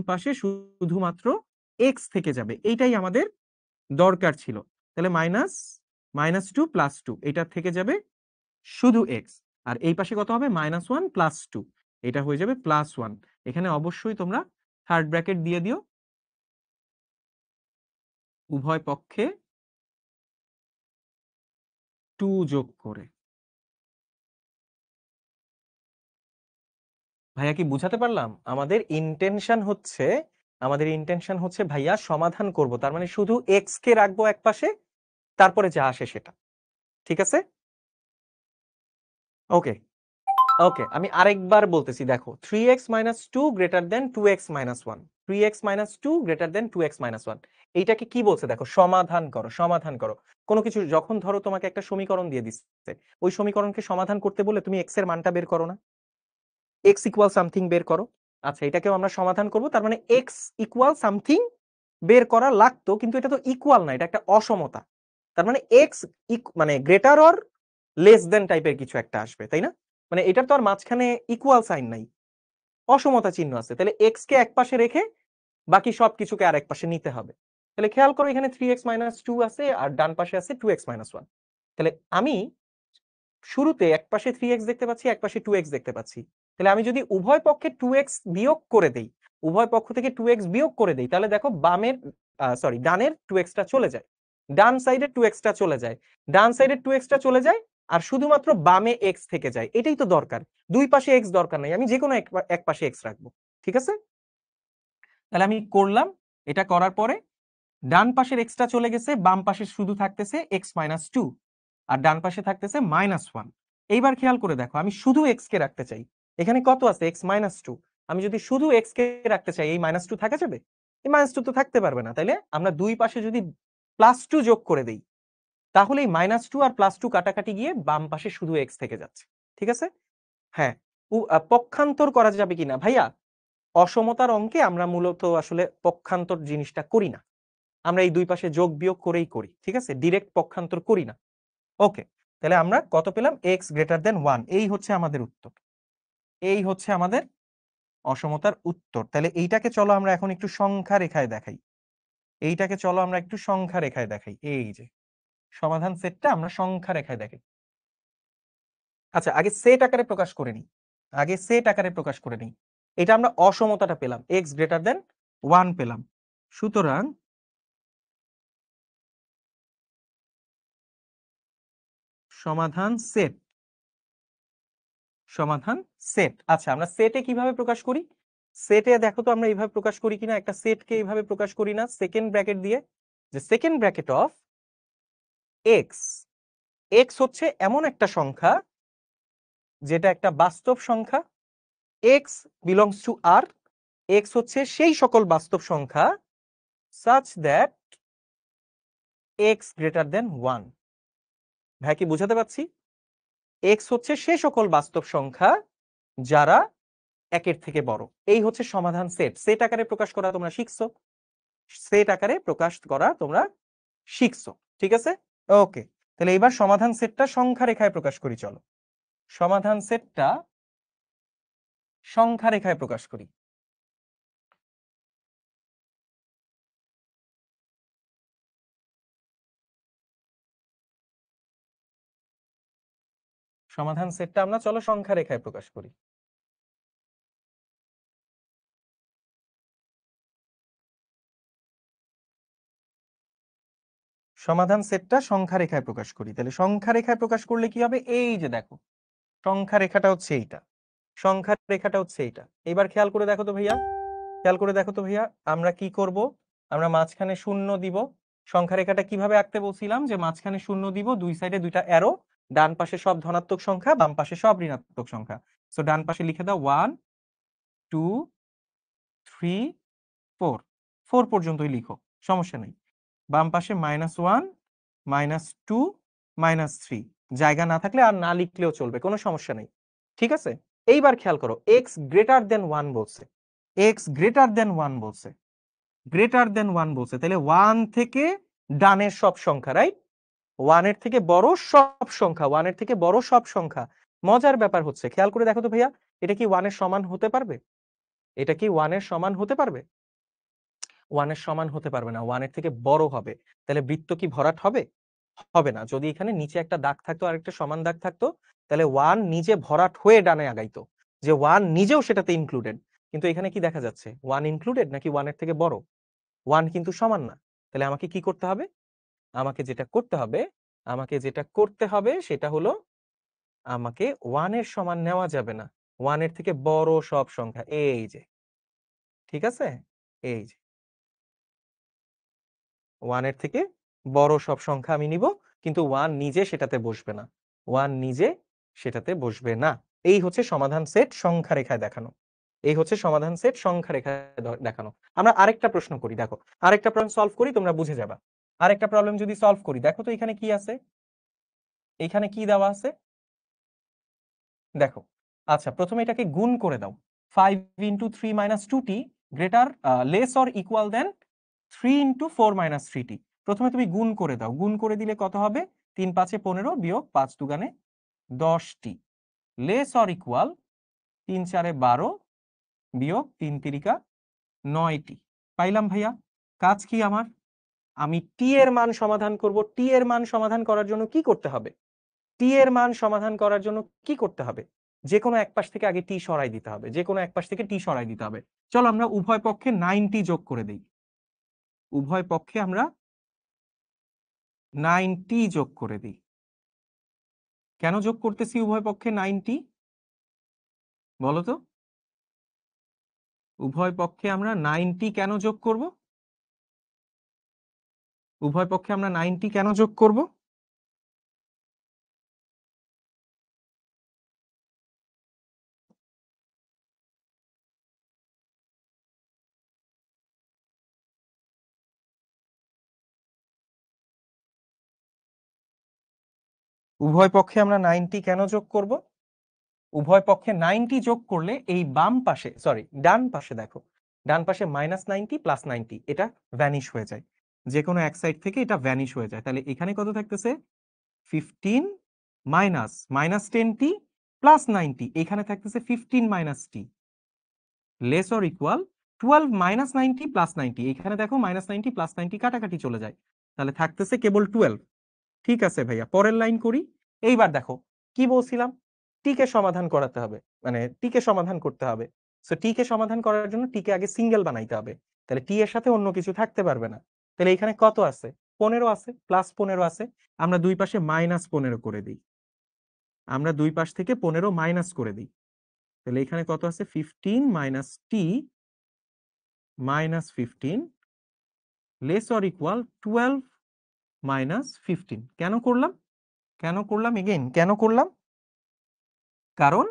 পাশে শুধুমাত্র এক্স থেকে যাবে। এইটাই আমাদের দরকার ছিল। তাহলে মাইনাস টু প্লাস টু, এটা থেকে যাবে শুধু এক্স। আর এই পাশে কত হবে? মাইনাস ওয়ান প্লাস টু, এটা হয়ে যাবে প্লাস ওয়ান। এখানে অবশ্যই তোমরা থার্ড ব্র্যাকেট দিয়ে দিও, উভয় পক্ষে টু যোগ করে। ভাইয়া কি বুঝাতে পারলাম? আমাদের ইন্টেনশন হচ্ছে ভাইয়া সমাধান করব, তার মানে শুধু এক্স কে রাখবো এক পাশে, তারপরে যা আসে সেটা। ঠিক আছে, ওকে ওকে, আমি আরেকবার বলতেছি, দেখো, 3x-2 greater than 2x-1, 3x-2 greater than 2x-1, এইটাকে কি বলছে? দেখো, সমাধান করো, সমাধান করো। কোনো কিছু যখন ধরো তোমাকে একটা সমীকরণ দিয়ে দিচ্ছে, ওই সমীকরণকে সমাধান করতে বলে তুমি এক্স এর মানটা বের করো না, এক্স ইকুয়াল সামথিং বের করো। আচ্ছা, এটাকেও আমরা সমাধান করব, তার মানে এক্স ইকুয়াল সামথিং বের করা লাগতো, কিন্তু এটা তো ইকুয়াল না, এটা একটা অসমতা। তার মানে এক্স মানে গ্রেটার অর লেস দেন টাইপের কিছু একটা আসবে, তাই না? মানে এটার তো আর মাঝখানে ইকুয়াল সাইন নাই, অসমতা চিহ্ন আছে। তাহলে এক্স কে এক পাশে রেখে বাকি সবকিছুকে আর এক পাশে নিতে হবে। তাহলে খেয়াল করো, এখানে 3x-2 আছে আর ডান পাশে আছে 2x-1। তাহলে আমি শুরুতে এক পাশে 3x দেখতে পাচ্ছি, এক পাশে 2x দেখতে পাচ্ছি। তাহলে আমি যদি উভয় পক্ষে 2x বিয়োগ করে দেই, উভয় পক্ষ থেকে 2x বিয়োগ করে দেই, তাহলে দেখো ডানের 2x টা চলে যায়, ডান সাইডের 2x টা চলে যায়, ডান সাইডের 2x টা চলে যায়, আর শুধুমাত্র বামে x থেকে যায়। এটাই তো দরকার, দুই পাশে x দরকার নাই, আমি যে কোনো এক পাশে x রাখবো। ঠিক আছে, তাহলে আমি করলাম। এটা করার পরে ডান পাশের x টা চলে গেছে, বাম পাশে শুধু থাকতেছে x-2, আর ডান পাশে থাকতেছে -1। এইবার খেয়াল করে দেখো, আমি শুধু এক্স কে রাখতে চাই, এখানে কত আছে? x-2। আমি যদি শুধু এক্স কে রাখতে চাই, এই -2 থাকা যাবে? এই -2 তো থাকতে পারবে না। তাইলে আমরা দুই পাশে যদি +2 যোগ করে দেই, তাহলে এই -2 আর +2 কাটাকাটি গিয়ে বাম পাশে শুধু এক্স থেকে যাচ্ছে। ঠিক আছে, হ্যাঁ। পক্ষান্তর করা যাবে কিনা ভাইয়া? অসমতার অঙ্কে আমরা মূলত আসলে পক্ষান্তর জিনিসটা করি না, আমরা এই দুই পাশে যোগ বিয়োগ করেই করি। ঠিক আছে, ডিরেক্ট পক্ষান্তর করি না। ওকে, তাহলে আমরা কত পেলাম? x>1। এই হচ্ছে আমাদের উত্তর, এই হচ্ছে আমাদের অসমতার উত্তর। তাহলে এইটাকে চলো আমরা এখন একটু সংখ্যা রেখায় দেখাই, এইটাকে চলো আমরা একটু সংখ্যা রেখায় দেখাই। এই যে সমাধান সেটটা আমরা সংখ্যা রেখায় দেখাই। আচ্ছা, আগে সেট আকারে প্রকাশ করে নিই, আগে সেট আকারে প্রকাশ করে নিই। এটা আমরা অসমতাটা পেলাম, x>1 পেলাম। সুতরাং সমাধান সেট, সমাধান সেট। আচ্ছা, আমরা সেটে কিভাবে প্রকাশ করি? সেটে দেখো তো আমরা এইভাবে প্রকাশ করি কিনা। একটা সেটকে এইভাবে প্রকাশ করি না, সেকেন্ড ব্র্যাকেট দিয়ে, যে second bracket of x. X হচ্ছে এমন একটা সংখ্যা যেটা একটা বাস্তব সংখ্যা, x belongs to R. X হচ্ছে সেই সকল বাস্তব সংখ্যা such that x>1। ভাই কি বুঝাতে পারছি? এক্স হচ্ছে সেই সকল বাস্তব সংখ্যা যারা একের থেকে বড়। এই হচ্ছে সমাধান সেট। সেট আকারে প্রকাশ করা তোমরা শিখছো, সেট আকারে প্রকাশ করা তোমরা শিখছো। ঠিক আছে, ওকে। তাহলে এবার সমাধান সেটটা সংখ্যা রেখায় প্রকাশ করি, চলো সমাধান সেটটা সংখ্যা রেখায় প্রকাশ করি। সমাধান সেটটা আমরা চলো সংখ্যা রেখায় প্রকাশ করি। সমাধান সেটটা সংখ্যা রেখায় প্রকাশ করি। তাহলে সংখ্যা রেখায় প্রকাশ করলে কি হবে? এই যে দেখো, সংখ্যা রেখাটা হচ্ছে এইটা, সংখ্যা রেখাটা হচ্ছে এইটা। এবার খেয়াল করে দেখো তো ভাইয়া, খেয়াল করে দেখো তো ভাইয়া, আমরা কি করব? আমরা মাঝখানে শূন্য দিব। সংখ্যা রেখাটা কিভাবে আঁকতে বলছিলাম? যে মাঝখানে শূন্য দিব, দুই সাইডে দুইটা অ্যারো, ডান পাশে সব ধনাত্মক সংখ্যা, বাম পাশে সব ঋণাত্মক সংখ্যা। সো ডান পাশে লিখে দাও 1 2 3 4, 4 পর্যন্তই লিখো, সমস্যা নেই। বাম পাশে -1 -2 -3, জায়গা না থাকলে আর না লিখলেও চলবে, কোনো সমস্যা নেই, ঠিক আছে। এইবার খেয়াল করো, x গ্রেটার দেন 1 বলছে, x গ্রেটার দেন 1 বলছে, গ্রেটার দেন 1 বলছে, তাহলে 1 থেকে ডানের সব সংখ্যা, রাইট? 1 এর থেকে বড় সব সংখ্যা, 1 এর থেকে বড় সব সংখ্যা। মজার ব্যাপার হচ্ছে, খেয়াল করে দেখো তো ভাইয়া, এটা কি 1 এর সমান হতে পারবে? এটা কি 1 এর সমান হতে পারবে? 1 এর সমান হতে পারবে না, 1 এর থেকে বড় হবে। তাহলে বৃত্ত কি ভরাট হবে? হবে না। যদি এখানে নিচে একটা দাগ থাকতো আর একটা সমান দাগ থাকতো, তাহলে 1 নিজে ভরাট হয়ে ডানে আগাইতো, যে 1 নিজেও সেটাতে ইনক্লুডেড। কিন্তু এখানে কি দেখা যাচ্ছে, 1 ইনক্লুডেড নাকি 1 এর থেকে বড়? 1 কিন্তু সমান না। তাহলে আমাকে কি করতে হবে? আমাকে যেটা করতে হবে, সেটা হলো, আমাকে 1 এর সমান নেওয়া যাবে না, 1 এর থেকে বড় সব সংখ্যা, এই যে, ঠিক আছে, এই যে 1 এর থেকে বড় সব সংখ্যা আমি নিব, কিন্তু 1 নিজে সেটাতে বসবে না, 1 নিজে সেটাতে বসবে না। এই হচ্ছে সমাধান সেট সংখ্যা রেখায় দেখানো, এই হচ্ছে সমাধান সেট সংখ্যা রেখায় দেখানো। আমরা আরেকটা প্রশ্ন করি, দেখো, আরেকটা প্রবলেম সলভ করি, তোমরা বুঝে যাবা। আরেকটা প্রবলেম যদি সলভ করি, দেখো তো এখানে কি আছে, এখানে কি দেওয়া আছে, দেখো। আচ্ছা, প্রথমে এটাকে গুণ করে দাও, 5 × 3 - 2t greater less or equal than 3 × 4 - 3t। প্রথমে তুমি গুণ করে দাও, গুণ করে দিলে কত হবে, 3 × 5 = 15 বিয়োগ 5 × 2 = 10t, লেস অর ইকুয়াল 3 × 4 = 12 বিয়োগ 3 × 3 = 9t। পাইলাম ভাইয়া? কাজ কি আমার, আমি টি এর মান সমাধান করব। টি এর মান সমাধান করার জন্য কি করতে হবে? টি এর মান সমাধান করার জন্য কি করতে হবে? যে কোনো এক পাশ থেকে আগে টি সরাই দিতে হবে, যে কোনো এক পাশ থেকে টি সরাই দিতে হবে। চলো আমরা উভয় পক্ষে 90 যোগ করে দেই, উভয় পক্ষে আমরা 90 যোগ করে দিই। কেন যোগ করতেছি উভয় পক্ষে 90? বলো তো, উভয় পক্ষে আমরা 90 কেন যোগ করব? উভয় পক্ষে আমরা 90 কেন যোগ করব? উভয় পক্ষে আমরা 90 কেন যোগ করব? উভয় পক্ষে 90 যোগ করলে এই বাম পাশে, সরি ডান পাশে, দেখো ডান পাশে -90 + 90 এটা ভ্যানিশ হয়ে যায়, যে কোনো এক সাইড থেকে এটা ভ্যানিশ হয়ে যায়। তাহলে এখানে কত থাকতেছে, 15 মাইনাস -10t + 90, এখানে থাকতেছে 15 - t লেস অর ইকুয়াল 12 - 90 + 90, এখানে দেখো -90 + 90 কাটাকাটি চলে যায়, তাহলে থাকতেছে কেবল 12। ঠিক আছে ভাইয়া, পরের লাইন করি। এইবার দেখো, কি বলছিলাম, টি কে সমাধান করাতে হবে, মানে টি কে সমাধান করতে হবে। সো টি কে সমাধান করার জন্য টি কে আগে সিঙ্গেল বানাইতে হবে, তাহলে টি এর সাথে অন্য কিছু থাকতে পারবে না। তাহলে এখানে কত আছে, 15 আছে, +15 আছে, আমরা দুই পাশে -15 করে দিই, আমরা দুই পাশ থেকে 15 মাইনাস করে দিই। তাহলে এখানে কত আছে, 15 - t -15 লেস অর ইকুয়াল 12 - 15। কেন করলাম, কেন করলাম, এগেইন কেন করলাম? কারণ,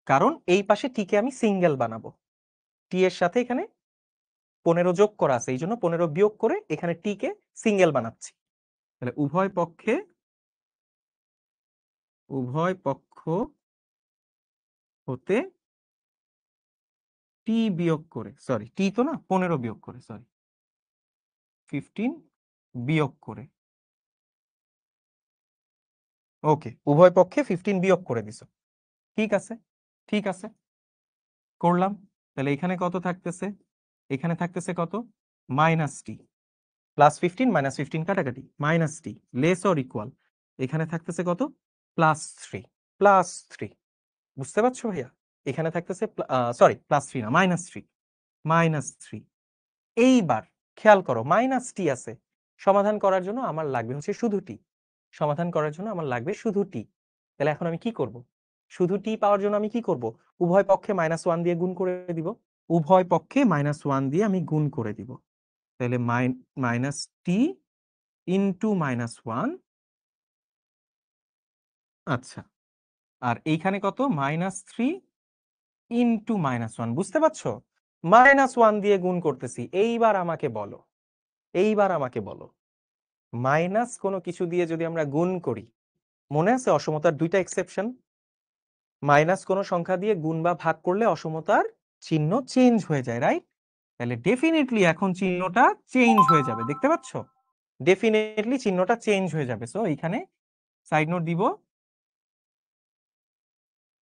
কারণ এই পাশে টি কে আমি সিঙ্গেল বানাবো, টি এর সাথে এখানে 15 যোগ করা আছে, এই জন্য 15 বিয়োগ করে এখানে টি কে সিঙ্গেল বানাচ্ছি। তাহলে উভয় পক্ষে, উভয় পক্ষ হতে টি বিয়োগ করে, সরি টি তো না, 15 বিয়োগ করে, সরি 15 বিয়োগ করে, ওকে, উভয় পক্ষে 15 বিয়োগ করে দিছো, ঠিক আছে, ঠিক আছে, করলাম। তাহলে এখানে কত থাকতেছে, এখানে থাকতেছে কত, -t +15 - 15 কাটাকাটি, -t লেস অর ইকুয়াল, এখানে থাকতেছে কত, +3, +3, বুঝতে পারছো ভাইয়া? এখানে থাকতেছে সরি +3 না, -3, -3। এইবার খেয়াল করো, -t আছে, সমাধান করার জন্য আমার লাগবে হচ্ছে শুধু টি, সমাধান করার জন্য আমার লাগবে শুধু টি। তাহলে এখন আমি কি করব, শুধু টি পাওয়ার জন্য আমি কি করব, উভয় পক্ষে -1 দিয়ে গুণ করে দিব, উভয় পক্ষে -1 দিয়ে আমি গুণ করে দিব। তাহলে -t * -1 আচ্ছা, আর এইখানে কত? -3 ইন্টু -1, বুঝতে পারছো? -1 দিয়ে গুণ করতেছি। এইবার আমাকে বলো, মাইনাস কোনো কিছু দিয়ে যদি আমরা গুণ করি, মনে আছে অসমতার দুইটা এক্সেপশন? মাইনাস কোনো সংখ্যা দিয়ে গুণ বা ভাগ করলে অসমতার চিহ্ন চেঞ্জ হয়ে যায়, রাইট? তাহলে ডেফিনেটলি এখন চিহ্নটা চেঞ্জ হয়ে যাবে, দেখতে পাচ্ছ? ডেফিনেটলি চিহ্নটা চেঞ্জ হয়ে যাবে। সো এইখানে সাইড নোট দিব,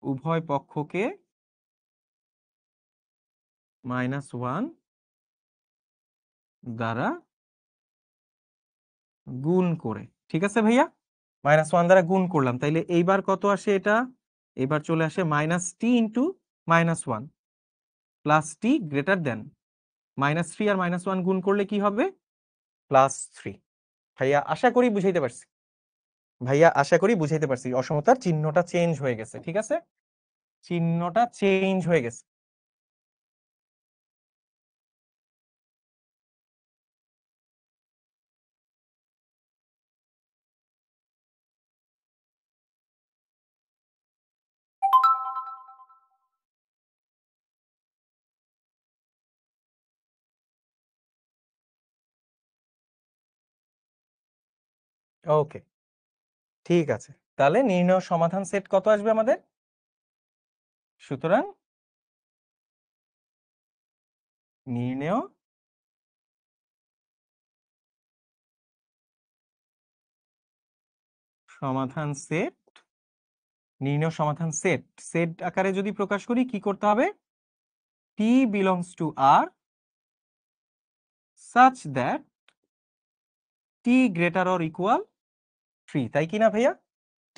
উভয় পক্ষকে -1 দ্বারা গুণ করে। ঠিক আছে ভাইয়া, -1 দ্বারা গুণ করলাম, তাইলে এইবার কত আসে এটা? এবার চলে আসে -t ইন্টু -1 প্লাস টি গ্রেটার দেন -3 আর -1 গুণ করলে কি হবে? +3। ভাইয়া আশা করি বুঝাইতে পারছি, অসমতার চিহ্নটা চেঞ্জ হয়ে গেছে। ঠিক আছে, চিহ্নটা চেঞ্জ হয়ে গেছে। ওকে, ঠিক আছে। তাহলে নির্ণয় সমাধান সেট কত আসবে আমাদের? সুতরাং নির্ণয় সমাধান সেট, সেট আকারে যদি প্রকাশ করি কি করতে হবে? t belongs to R such that t greater or equal 3, তাই কি না ভাইয়া?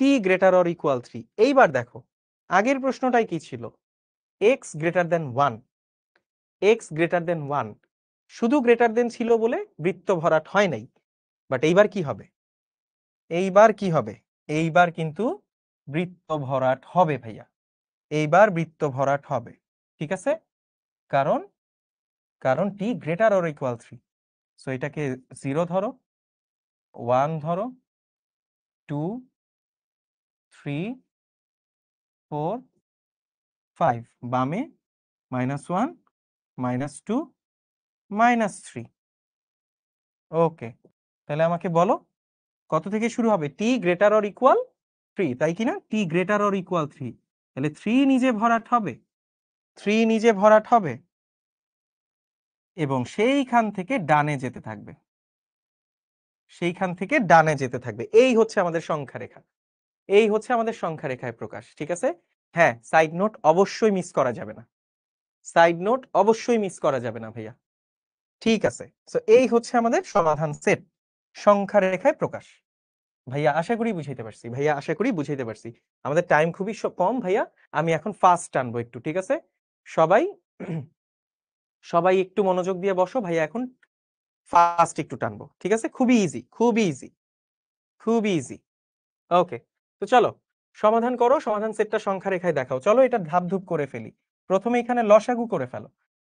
t greater or equal 3। এইবার দেখো আগের প্রশ্নটাই কি ছিল? x greater than 1, শুধু গ্রেটার দেন ছিল বলে বৃত্ত ভরাট হয় নাই। বাট এইবার কি হবে? এইবার কিন্তু বৃত্ত ভরাট হবে ভাইয়া, এইবার বৃত্ত ভরাট হবে। ঠিক আছে, কারণ t greater or equal 3। So এটাকে 0 ধরো, 1 ধরো, 2, 3, 4, 5, বামে -1, -2, -3। ওকে, তাহলে আমাকে বলো কত থেকে শুরু হবে? t গ্রেটার অর ইকুয়াল 3, তাই কি না? t গ্রেটার অর ইকুয়াল 3, তাহলে 3 নিজে ভরাট হবে, এবং সেইখান থেকে ডানে যেতে থাকবে, এই হচ্ছে আমাদের সংখ্যা রেখা, প্রকাশ। ঠিক আছে, হ্যাঁ, সাইড নোট অবশ্যই মিস করা যাবে না, ভাইয়া। ঠিক আছে, সো এই হচ্ছে আমাদের সমাধান সেট, সংখ্যা রেখায় প্রকাশ। ভাইয়া আশা করি বুঝাইতে পারছি। আমাদের টাইম খুবই কম ভাইয়া, আমি এখন ফাস্ট টানবো একটু। ঠিক আছে, সবাই একটু মনোযোগ দিয়ে বসো ভাইয়া, এখন ফাস্ট একটু টানবো। ঠিক আছে, খুবই ইজি। ওকে, তো চলো সমাধান করো, সমাধান সেটটা সংখ্যা রেখায় দেখাও। চলো এটা ধাপ ধুপ করে ফেলি। প্রথমে এখানে লসাগু করে ফেলো।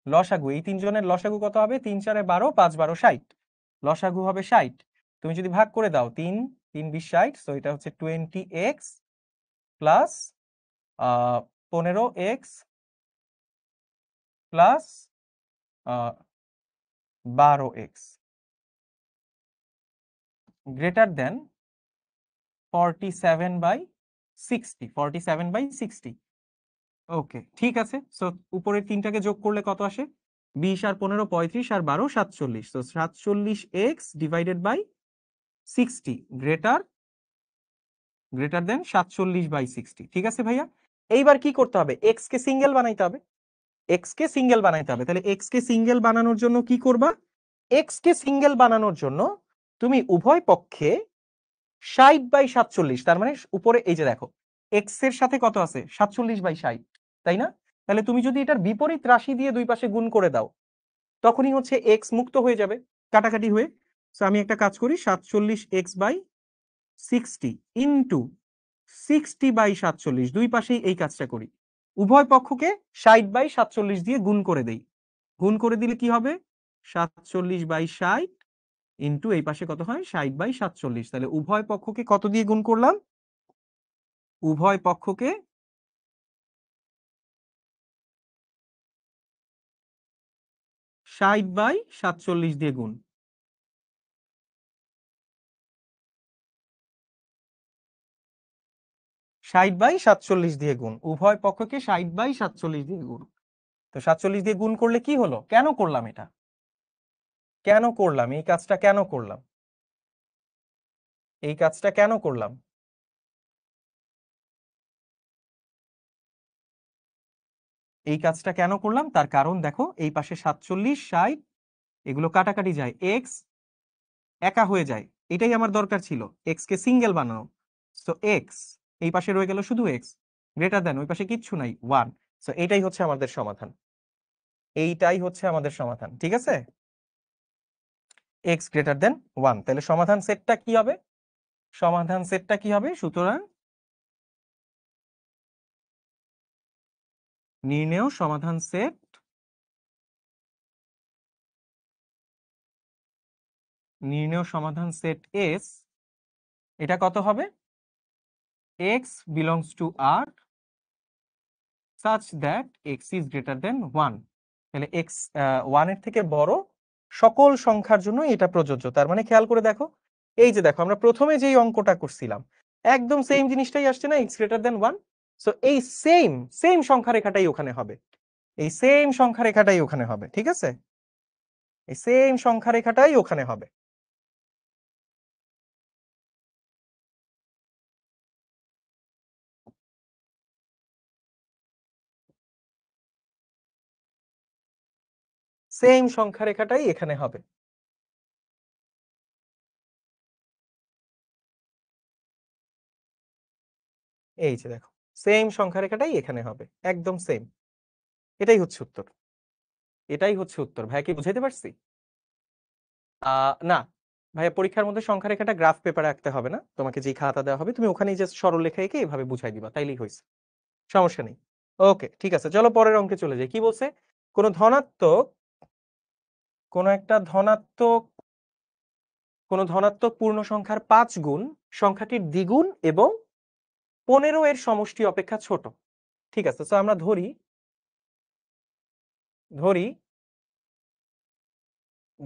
লসাগু, এই তিনজনের লসাগু কত হবে? 3 4 12, 5 12 60, লসাগু হবে 60। তুমি যদি ভাগ করে দাও, 3 3 20 60, সো এটা হচ্ছে 20x plus 15x plus 12x greater than 47/60। ওকে, ঠিক আছে। সো উপরের তিনটাকে যোগ করলে কত আসে? 20 আর 15 35 আর 12 47। তো 47x divided by 60 greater than 47/60। ঠিক আছে ভাইয়া, এইবার কি করতে হবে? এক্স কে সিঙ্গেল বানাইতে হবে, তাহলে এক্স কে সিঙ্গেল বানানোর জন্য কি করবা? তুমি উভয় পক্ষে 60/47, তার মানে উপরে এই যে দেখো এক্স এর সাথে কত আছে? 47/60, তাই না? তাহলে তুমি যদি এটার বিপরীত রাশি দিয়ে দুই পাশে গুণ করে দাও, তখনই হচ্ছে এক্স মুক্ত হয়ে যাবে কাটাকাটি হয়ে। সো আমি একটা কাজ করি, 47x/60 ইন্টু 60/47, দুই পাশেই এই কাজটা করি, উভয় পক্ষকে 60/47 দিয়ে গুণ করে দেই। গুণ করে দিলে কি হবে? 47/60 ইন্টু এই পাশে কত হয়? 60/47। তাহলে উভয় পক্ষকে কত দিয়ে গুণ করলাম? উভয় পক্ষকে 60/47 দিয়ে গুণ। দিয়ে গুণ, উভয় পক্ষকে 60/47 দিয়ে গুণ। তো 47 দিয়ে গুণ করলে কি হলো? কেন করলাম এটা? কেন করলাম এই কাজটা? কেন করলাম এই কাজটা? কেন করলাম? এই কাজটা কেন করলাম? তার কারণ দেখো, এই পাশে 47, 60 এগুলো কাটাকাটি যায়, এক্স একা হয়ে যায়। এটাই আমার দরকার ছিল, এক্স কে সিঙ্গেল বানানো। সো এক্স এই পাশে রয়ে গেল শুধু এক্স, গ্রেটার দেন ওই পাশে কিচ্ছু নাই, 1। সো এটাই হচ্ছে আমাদের সমাধান, এইটাই হচ্ছে আমাদের সমাধান, ঠিক আছে? X greater than 1। তাহলে সমাধান সেটটা কি হবে? সমাধান সেটটা কি হবে? সুতরাং নির্ণেয় সমাধান সেট এস, এটা কত হবে? x belongs to R such that x is greater than 1। তাহলে x 1 এর থেকে বড় সকল সংখ্যার জন্য এটা প্রযোজ্য। তার মানে খেয়াল করে দেখো, এই যে দেখো আমরা প্রথমে যেই অঙ্কটা করছিলাম একদম সেম জিনিসটাই আসছে না, x greater than 1। সো এই সেম সেম সংখ্যা রেখাটাই ওখানে হবে, এই সেম সংখ্যা রেখাটাই ওখানে হবে, ঠিক আছে? এই সেম সংখ্যা রেখাটাই ওখানে হবে। সেম সংখ্যা রেখাটাই এখানে হবে। এই যে দেখো, সেম সংখ্যা রেখাটাই এখানে হবে, একদম সেম। এটাই হচ্ছে উত্তর, এটাই হচ্ছে উত্তর। ভাইয়া কি বুঝাইতে পারছি? না ভাইয়া, পরীক্ষার মধ্যে সংখ্যা রেখাটা গ্রাফ পেপারে আঁকতে হবে না, তোমাকে যে খাতা দেওয়া হবে তুমি ওখানেই জাস্ট সরল রেখা এঁকে এভাবে বুঝাই দিবা, তাইলেই হয়েছে, সমস্যা নেই। ওকে ঠিক আছে, চলো পরের অঙ্কে চলে যাই। কি বলছে? কোন ধনাত্মক, কোন একটা ধনাত্মক, কোন ধনাত্মক পূর্ণ সংখ্যার 5 গুণ সংখ্যাটির দ্বিগুণ এবং 15 এর সমষ্টি অপেক্ষা ছোট। ঠিক আছে, তো আমরা ধরি ধরি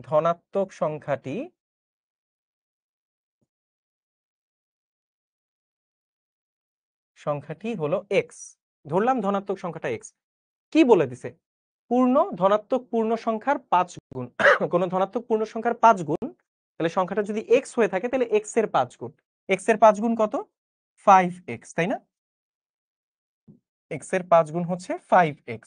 ধনাত্মক সংখ্যাটি হলো এক্স। ধরলাম ধনাত্মক সংখ্যাটা এক্স। কি বলে দিছে? ধনাত্মক পূর্ণ সংখ্যার 5 গুণ। কোন ধনাত্মক পূর্ণ সংখ্যার 5 গুণ, তাহলে সংখ্যাটা যদি এক্স হয়ে থাকে তাহলে এক্স এর 5 গুণ। এক্স এর 5 গুণ কত? 5x, তাই না? এক্স এর 5 গুণ হচ্ছে 5x।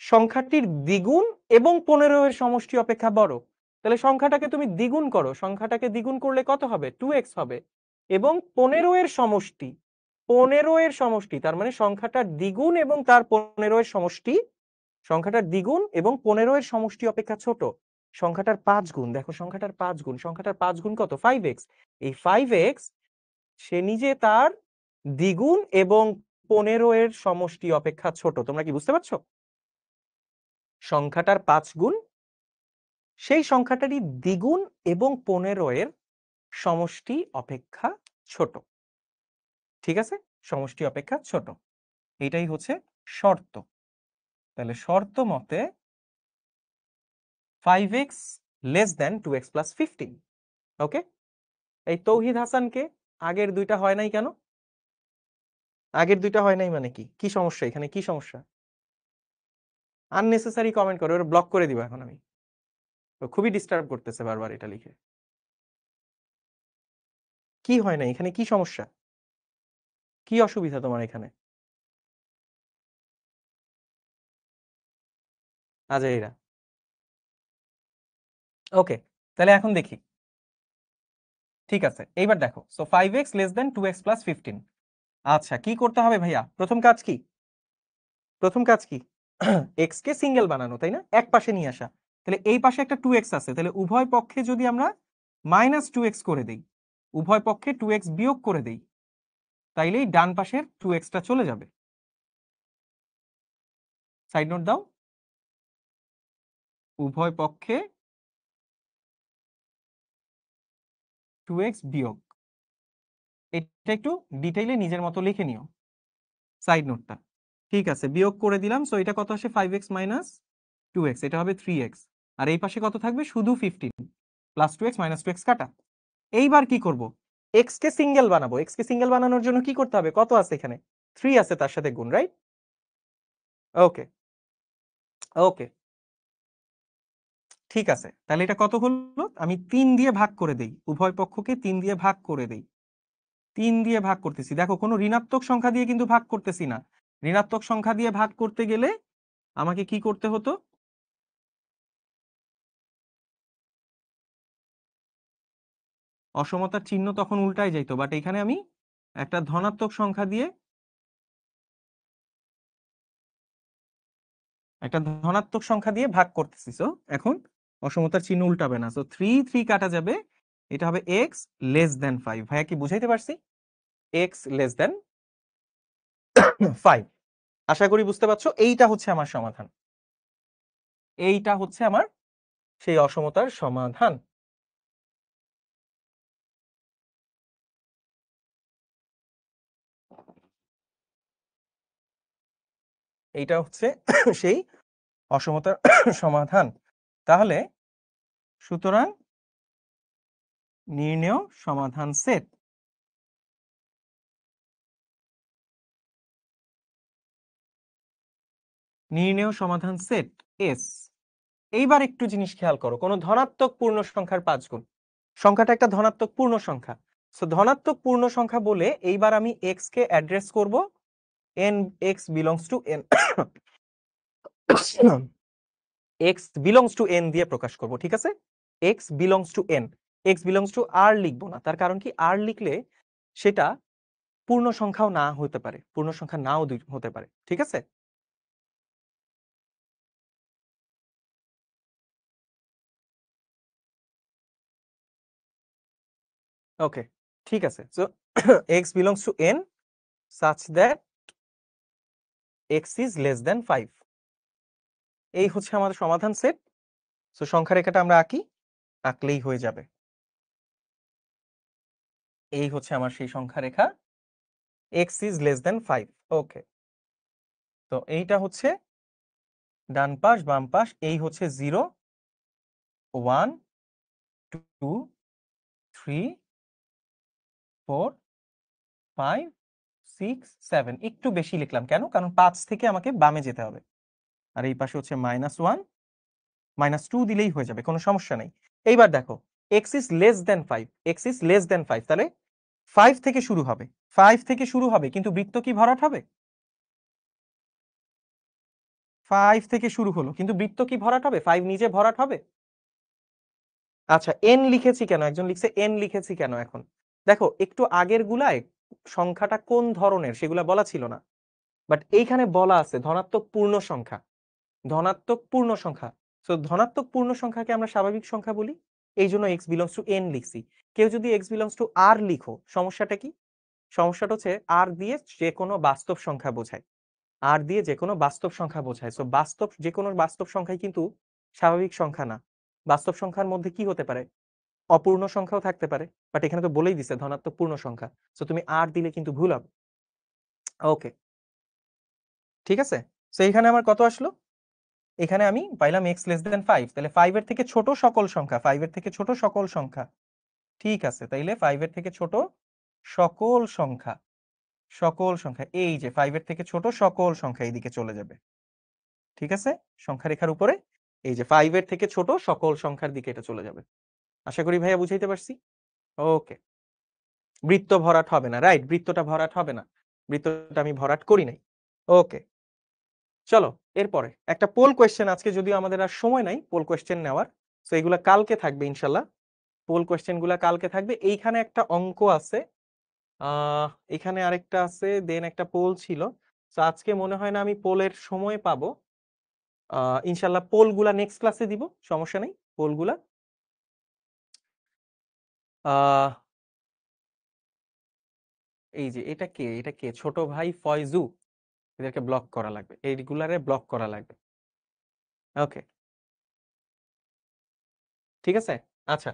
সংখ্যাটির দ্বিগুণ এবং 15 এর সমষ্টি অপেক্ষা বড়। তাহলে সংখ্যাটাকে তুমি দ্বিগুণ করো, সংখ্যাটাকে দ্বিগুণ করলে কত হবে? 2x হবে। এবং 15 এর সমষ্টি, 15 এর সমষ্টি, তার মানে সংখ্যাটার দ্বিগুণ এবং তার 15 এর সমষ্টি, সংখ্যাটার দ্বিগুণ এবং 15 এর সমষ্টি অপেক্ষা ছোট। সংখ্যাটার 5 গুণ, দেখো সংখ্যাটার 5 গুণ, সংখ্যাটার 5 গুণ কত? 5x। এই 5x সে নিজে তার দ্বিগুণ এবং 15 এর সমষ্টি অপেক্ষা ছোট। তোমরা কি বুঝতে পারছো? সংখ্যাটার 5 গুণ সেই সংখ্যাটারই দ্বিগুণ এবং 15 এর সমষ্টি অপেক্ষা ছোট, ঠিক আছে? সমষ্টি অপেক্ষা ছোট, এটাই হচ্ছে শর্ত। তাহলে শর্ত মতে 5x less than 2x plus 15। ওকে, এই তৌহিদ হাসানকে আগের দুইটা হয় নাই কেন? আগের দুইটা হয় নাই মানে কি? কি সমস্যা এখানে? কি সমস্যা? আননেসেসারি কমেন্ট করে ওরা ব্লক করে দিব এখন আমি। তো খুবই ডিস্টার্ব করতেছে বারবার এটা লিখে। কি হয় না এখানে? কি সমস্যা? কি অসুবিধা তোমার এখানে? আজাইরা। ওকে, তাহলে এখন দেখি। ঠিক আছে, এইবার দেখো, so 5x less than 2x plus 15। আচ্ছা, কি করতে হবে ভাইয়া? প্রথম কাজ কি? প্রথম কাজ কি? এক্স কে সিঙ্গেল বানানো, তাই না? এক পাশে নিয়ে আসা। তাহলে এই পাশে একটা 2x আছে, তাহলে উভয় পক্ষে যদি আমরা -2x করে দেই, উভয় পক্ষে 2x বিয়োগ করে দেই, তাইলেই ডান পাশের 2x টা চলে যাবে। সাইড নোট দাও। উভয় পক্ষে 2x বিয়োগ, এটা একটু ডিটেইলে নিজের মতো লিখে নিও সাইড নোটটা। ঠিক আছে, বিয়োগ করে দিলাম। সো এটা কত আসে 5x - 2x, এটা হবে 3x। আর এই পাশে কত থাকবে? শুধু 15 প্লাস 2x মাইনাস 2x কাটা। এইবার কি করব? x কে সিঙ্গেল বানাবো। x কে সিঙ্গেল বানানোর জন্য কি করতে হবে? কত আছে এখানে? 3 আছে, তার সাথে গুণ, রাইট? ওকে ওকে, ঠিক আছে। তাহলে এটা কত হলো? আমি 3 দিয়ে ভাগ করে দেই, উভয় পক্ষকে 3 দিয়ে ভাগ করে দেই। 3 দিয়ে ভাগ করতেছি, দেখো কোনো ঋণাত্মক সংখ্যা দিয়ে কিন্তু ভাগ করতেছি না। ঋণাত্মক সংখ্যা দিয়ে ভাগ করতে গেলে আমাকে কি করতে হতো? অসমতার চিহ্ন তখন উল্টায় যাইতো, বাট এখানে আমি একটা ধনাত্মক সংখ্যা দিয়ে ভাগ করতেছি। সো এখন অসমতার চিহ্ন উল্টাবে না। সো 3 3 কাটা যাবে, এটা হবে x লেস দেন 5। ভাইয়া কি বুঝাইতে পারছি? x less than 5। আশা করি বুঝতে পারছো। এইটা হচ্ছে আমার সমাধান, এইটা হচ্ছে আমার সেই অসমতার সমাধান। এইটা হচ্ছে সেই অসমতার সমাধান। তাহলে সুতরাং নির্ণেয় সমাধান সেট। নির্ণেয় সমাধান সেট এস। এইবার একটু জিনিস খেয়াল করো, কোনো ধনাত্মক পূর্ণ সংখ্যার 5 গুণ। সংখ্যাটা একটা ধনাত্মক পূর্ণ সংখ্যা। সো ধনাত্মক পূর্ণ সংখ্যা বলে এইবার আমি x কে অ্যাড্রেস করব n, x belongs to n, x belongs to n দিয়ে প্রকাশ করব। ঠিক আছে, x belongs to n, x belongs to r লিখবো না। তার কারণ কি, r লিখলে সেটা পূর্ণ সংখ্যাও না হতে পারে, পূর্ণ সংখ্যা নাও হতে পারে। ঠিক আছে, ওকে, ঠিক আছে। So x belongs to n such that x is less than 5। এই হচ্ছে আমাদের সমাধান সেট। সো সংখ্যা রেখাটা আমরা আঁকি, আঁকলেই হয়ে যাবে। এই হচ্ছে আমার সেই সংখ্যা রেখা, x is less than 5। ওকে, তো এইটা হচ্ছে ডান পাশ বাম পাশ, এই হচ্ছে 0 1 2 3 4 5 6 7। একটু বেশি লিখলাম কেন? কারণ 5 থেকে আমাকে বামে যেতে হবে। আর এই পাশে হচ্ছে -1 -2 দিলেই হয়ে যাবে, কোনো সমস্যা নেই। এইবার দেখো, x is less than 5, x is less than 5, তাহলে 5 থেকে শুরু হবে, 5 থেকে শুরু হবে, কিন্তু বৃত্ত কি ভরাট হবে? 5 থেকে শুরু হলো, কিন্তু বৃত্ত কি ভরাট হবে? 5 নিজে ভরাট হবে? আচ্ছা, n লিখেছি কেন? একজন লিখছে n লিখেছি কেন? এখন দেখো, একটু আগের গুলায় সংখ্যাটা কোন ধরনের সেগুলা বলা ছিল না, বাট এইখানে বলা আছে ধনাত্মক পূর্ণ সংখ্যা। ধনাত্মক পূর্ণ সংখ্যা, সো ধনাত্মক পূর্ণ সংখ্যাকে আমরা স্বাভাবিক সংখ্যা বলি, এই জন্য x বিলংস টু n লিখছি। কেউ যদি x বিলংস টু r লিখো, সমস্যাটা কি? সমস্যাটা হচ্ছে r দিয়ে যে কোনো বাস্তব সংখ্যা বোঝায়, r দিয়ে যে কোনো বাস্তব সংখ্যা বোঝায়। সো বাস্তব যে কোনো বাস্তব সংখ্যাই কিন্তু স্বাভাবিক সংখ্যা না। বাস্তব সংখ্যার মধ্যে কি হতে পারে? অপূর্ণ সংখ্যাও থাকতে পারে, বাট এখানে তো বলেই দিছে ধনাত্মক পূর্ণ সংখ্যা। সো তুমি r দিলে কিন্তু ভুল হবে। ওকে, ঠিক আছে। সো এখানে আমার কত আসলো? এখানে আমি পাইলাম x লেস দেন 5। তাহলে 5 এর থেকে ছোট সকল সংখ্যা, 5 এর থেকে ছোট সকল সংখ্যা। ঠিক আছে, তাইলে 5 এর থেকে ছোট সকল সংখ্যা, সকল সংখ্যা, এই যে 5 এর থেকে ছোট সকল সংখ্যা এইদিকে চলে যাবে। ঠিক আছে, সংখ্যা রেখার উপরে এই যে 5 এর থেকে ছোট সকল সংখ্যার দিকে এটা চলে যাবে। আশা করি ভাইয়া বুঝাইতে পারছি। ওকে, বৃত্ত ভরাট হবে না, রাইট, বৃত্তটা ভরাট হবে না, বৃত্তটা আমি ভরাট করি নাই। ওকে, চলো এরপরে একটা পোল কোয়েশ্চেন, আজকে যদিও আমাদের আর সময় নাই পোল কোয়েশ্চেন নেওয়ার, তো এগুলা কালকে থাকবে ইনশাল্লাহ। পোল কোয়েশ্চেন গুলা কালকে থাকবে। এইখানে একটা অঙ্ক আছে, এখানে আরেকটা আছে, দেন একটা পোল ছিল। তো আজকে মনে হয় না আমি পোলের সময় পাবো। ইনশাল্লাহ পোল গুলা নেক্সট ক্লাসে দিব, সমস্যা নেই। পোল গুলা আহ এই যে এটা কে, এটা কে? ছোট ভাই ফয়জু, এদেরকে ব্লক করা লাগবে, এইগুলারে ব্লক করা লাগবে। ওকে, ঠিক আছে। আচ্ছা,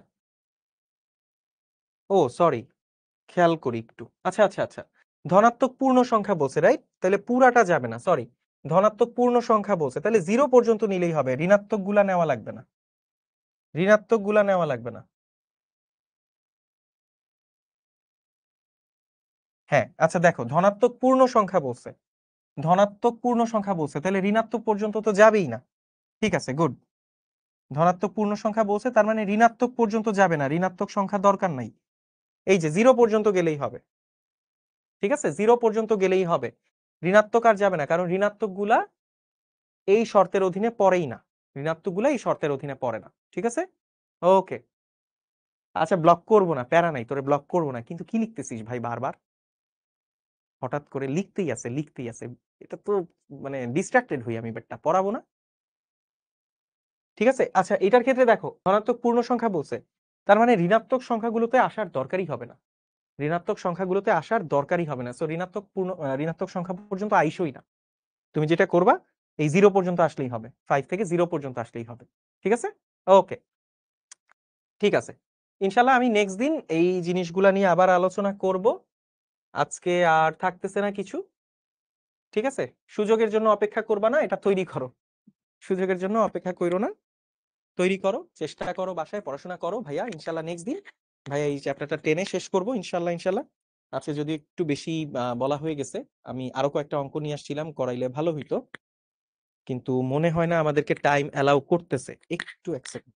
ও সরি, খেয়াল করি একটু। আচ্ছা আচ্ছা আচ্ছা, ধনাত্মক পূর্ণ সংখ্যা বলছে, রাইট? তাহলে পুরাটা যাবে না, সরি, ধনাত্মক পূর্ণ সংখ্যা বলছে, তাহলে 0 পর্যন্ত নিলেই হবে, ঋণাত্মক গুলা নেওয়া লাগবে না, ঋণাত্মক গুলা নেওয়া লাগবে না। হ্যাঁ আচ্ছা দেখো, ধনাত্মক পূর্ণ সংখ্যা বলছে, ধনাত্মক পূর্ণ সংখ্যা বলছে, তাহলে ঋণাত্মক পর্যন্ত তো যাবেই না। ঠিক আছে, গুড। ধনাত্মক পূর্ণ সংখ্যা বলছে, তার মানে ঋণাত্মক পর্যন্ত যাবে না, ঋণাত্মক সংখ্যা দরকার নাই। এই যে 0 পর্যন্ত গেলেই হবে। ঠিক আছে, 0 পর্যন্ত গেলেই হবে, ঋণাত্মক আর যাবে না, কারণ ঋণাত্মক গুলা এই শর্তের অধীনে পড়েই না, ঋণাত্মক গুলা এই শর্তের অধীনে পড়ে না। ঠিক আছে, ওকে। আচ্ছা ব্লক করবো না, প্যারা নাই, তোরে ব্লক করবো না, কিন্তু কি লিখতেছিস ভাই বারবার? হঠাৎ করে লিখতেই আছে লিখতেই আছে, এটা তো মানে ডিস্ট্রাক্টেড হই আমি, বেটা পড়াবো না। ঠিক আছে, আচ্ছা এটার ক্ষেত্রে দেখো ধনাত্মক পূর্ণ সংখ্যা বলছে, তার মানে ঋণাত্মক সংখ্যাগুলোতে আসার দরকারই হবে না, ঋণাত্মক সংখ্যাগুলোতে আসার দরকারই হবে না, সো ঋণাত্মক পূর্ণ ঋণাত্মক সংখ্যা পর্যন্ত আইসই না। তুমি যেটা করবা, এই 0 পর্যন্ত আসলেই হবে, 5 থেকে 0 পর্যন্ত আসলেই হবে। ঠিক আছে, ওকে, ঠিক আছে। ইনশাল্লাহ আমি নেক্সট দিন এই জিনিসগুলা নিয়ে আবার আলোচনা করব। আজকে আর থাকতেছে না কিছু। ঠিক আছে, সুযোগের জন্য অপেক্ষা করবা না, এটা তৈরি করো, সুযোগের জন্য অপেক্ষা করো না, তৈরি করো, চেষ্টা করো, বাসায় পড়াশোনা করো ভাইয়া, ইনশাল্লাহ নেক্সট দিন ভাইয়া এই চ্যাপ্টারটা টেনে শেষ করবো ইনশাল্লাহ। ইনশাল্লাহ আজকে যদি একটু বেশি বলা হয়ে গেছে, আমি আরো কয়েকটা অঙ্ক নিয়ে আসছিলাম, করাইলে ভালো হইতো, কিন্তু মনে হয় না আমাদেরকে টাইম অ্যালাউ করতেছে, একটু এক সেকেন্ড।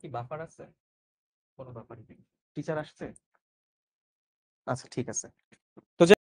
কি বাফার আছে? কোনো ব্যাপারই নেই, টিচার আসছে। আচ্ছা ঠিক আছে। তো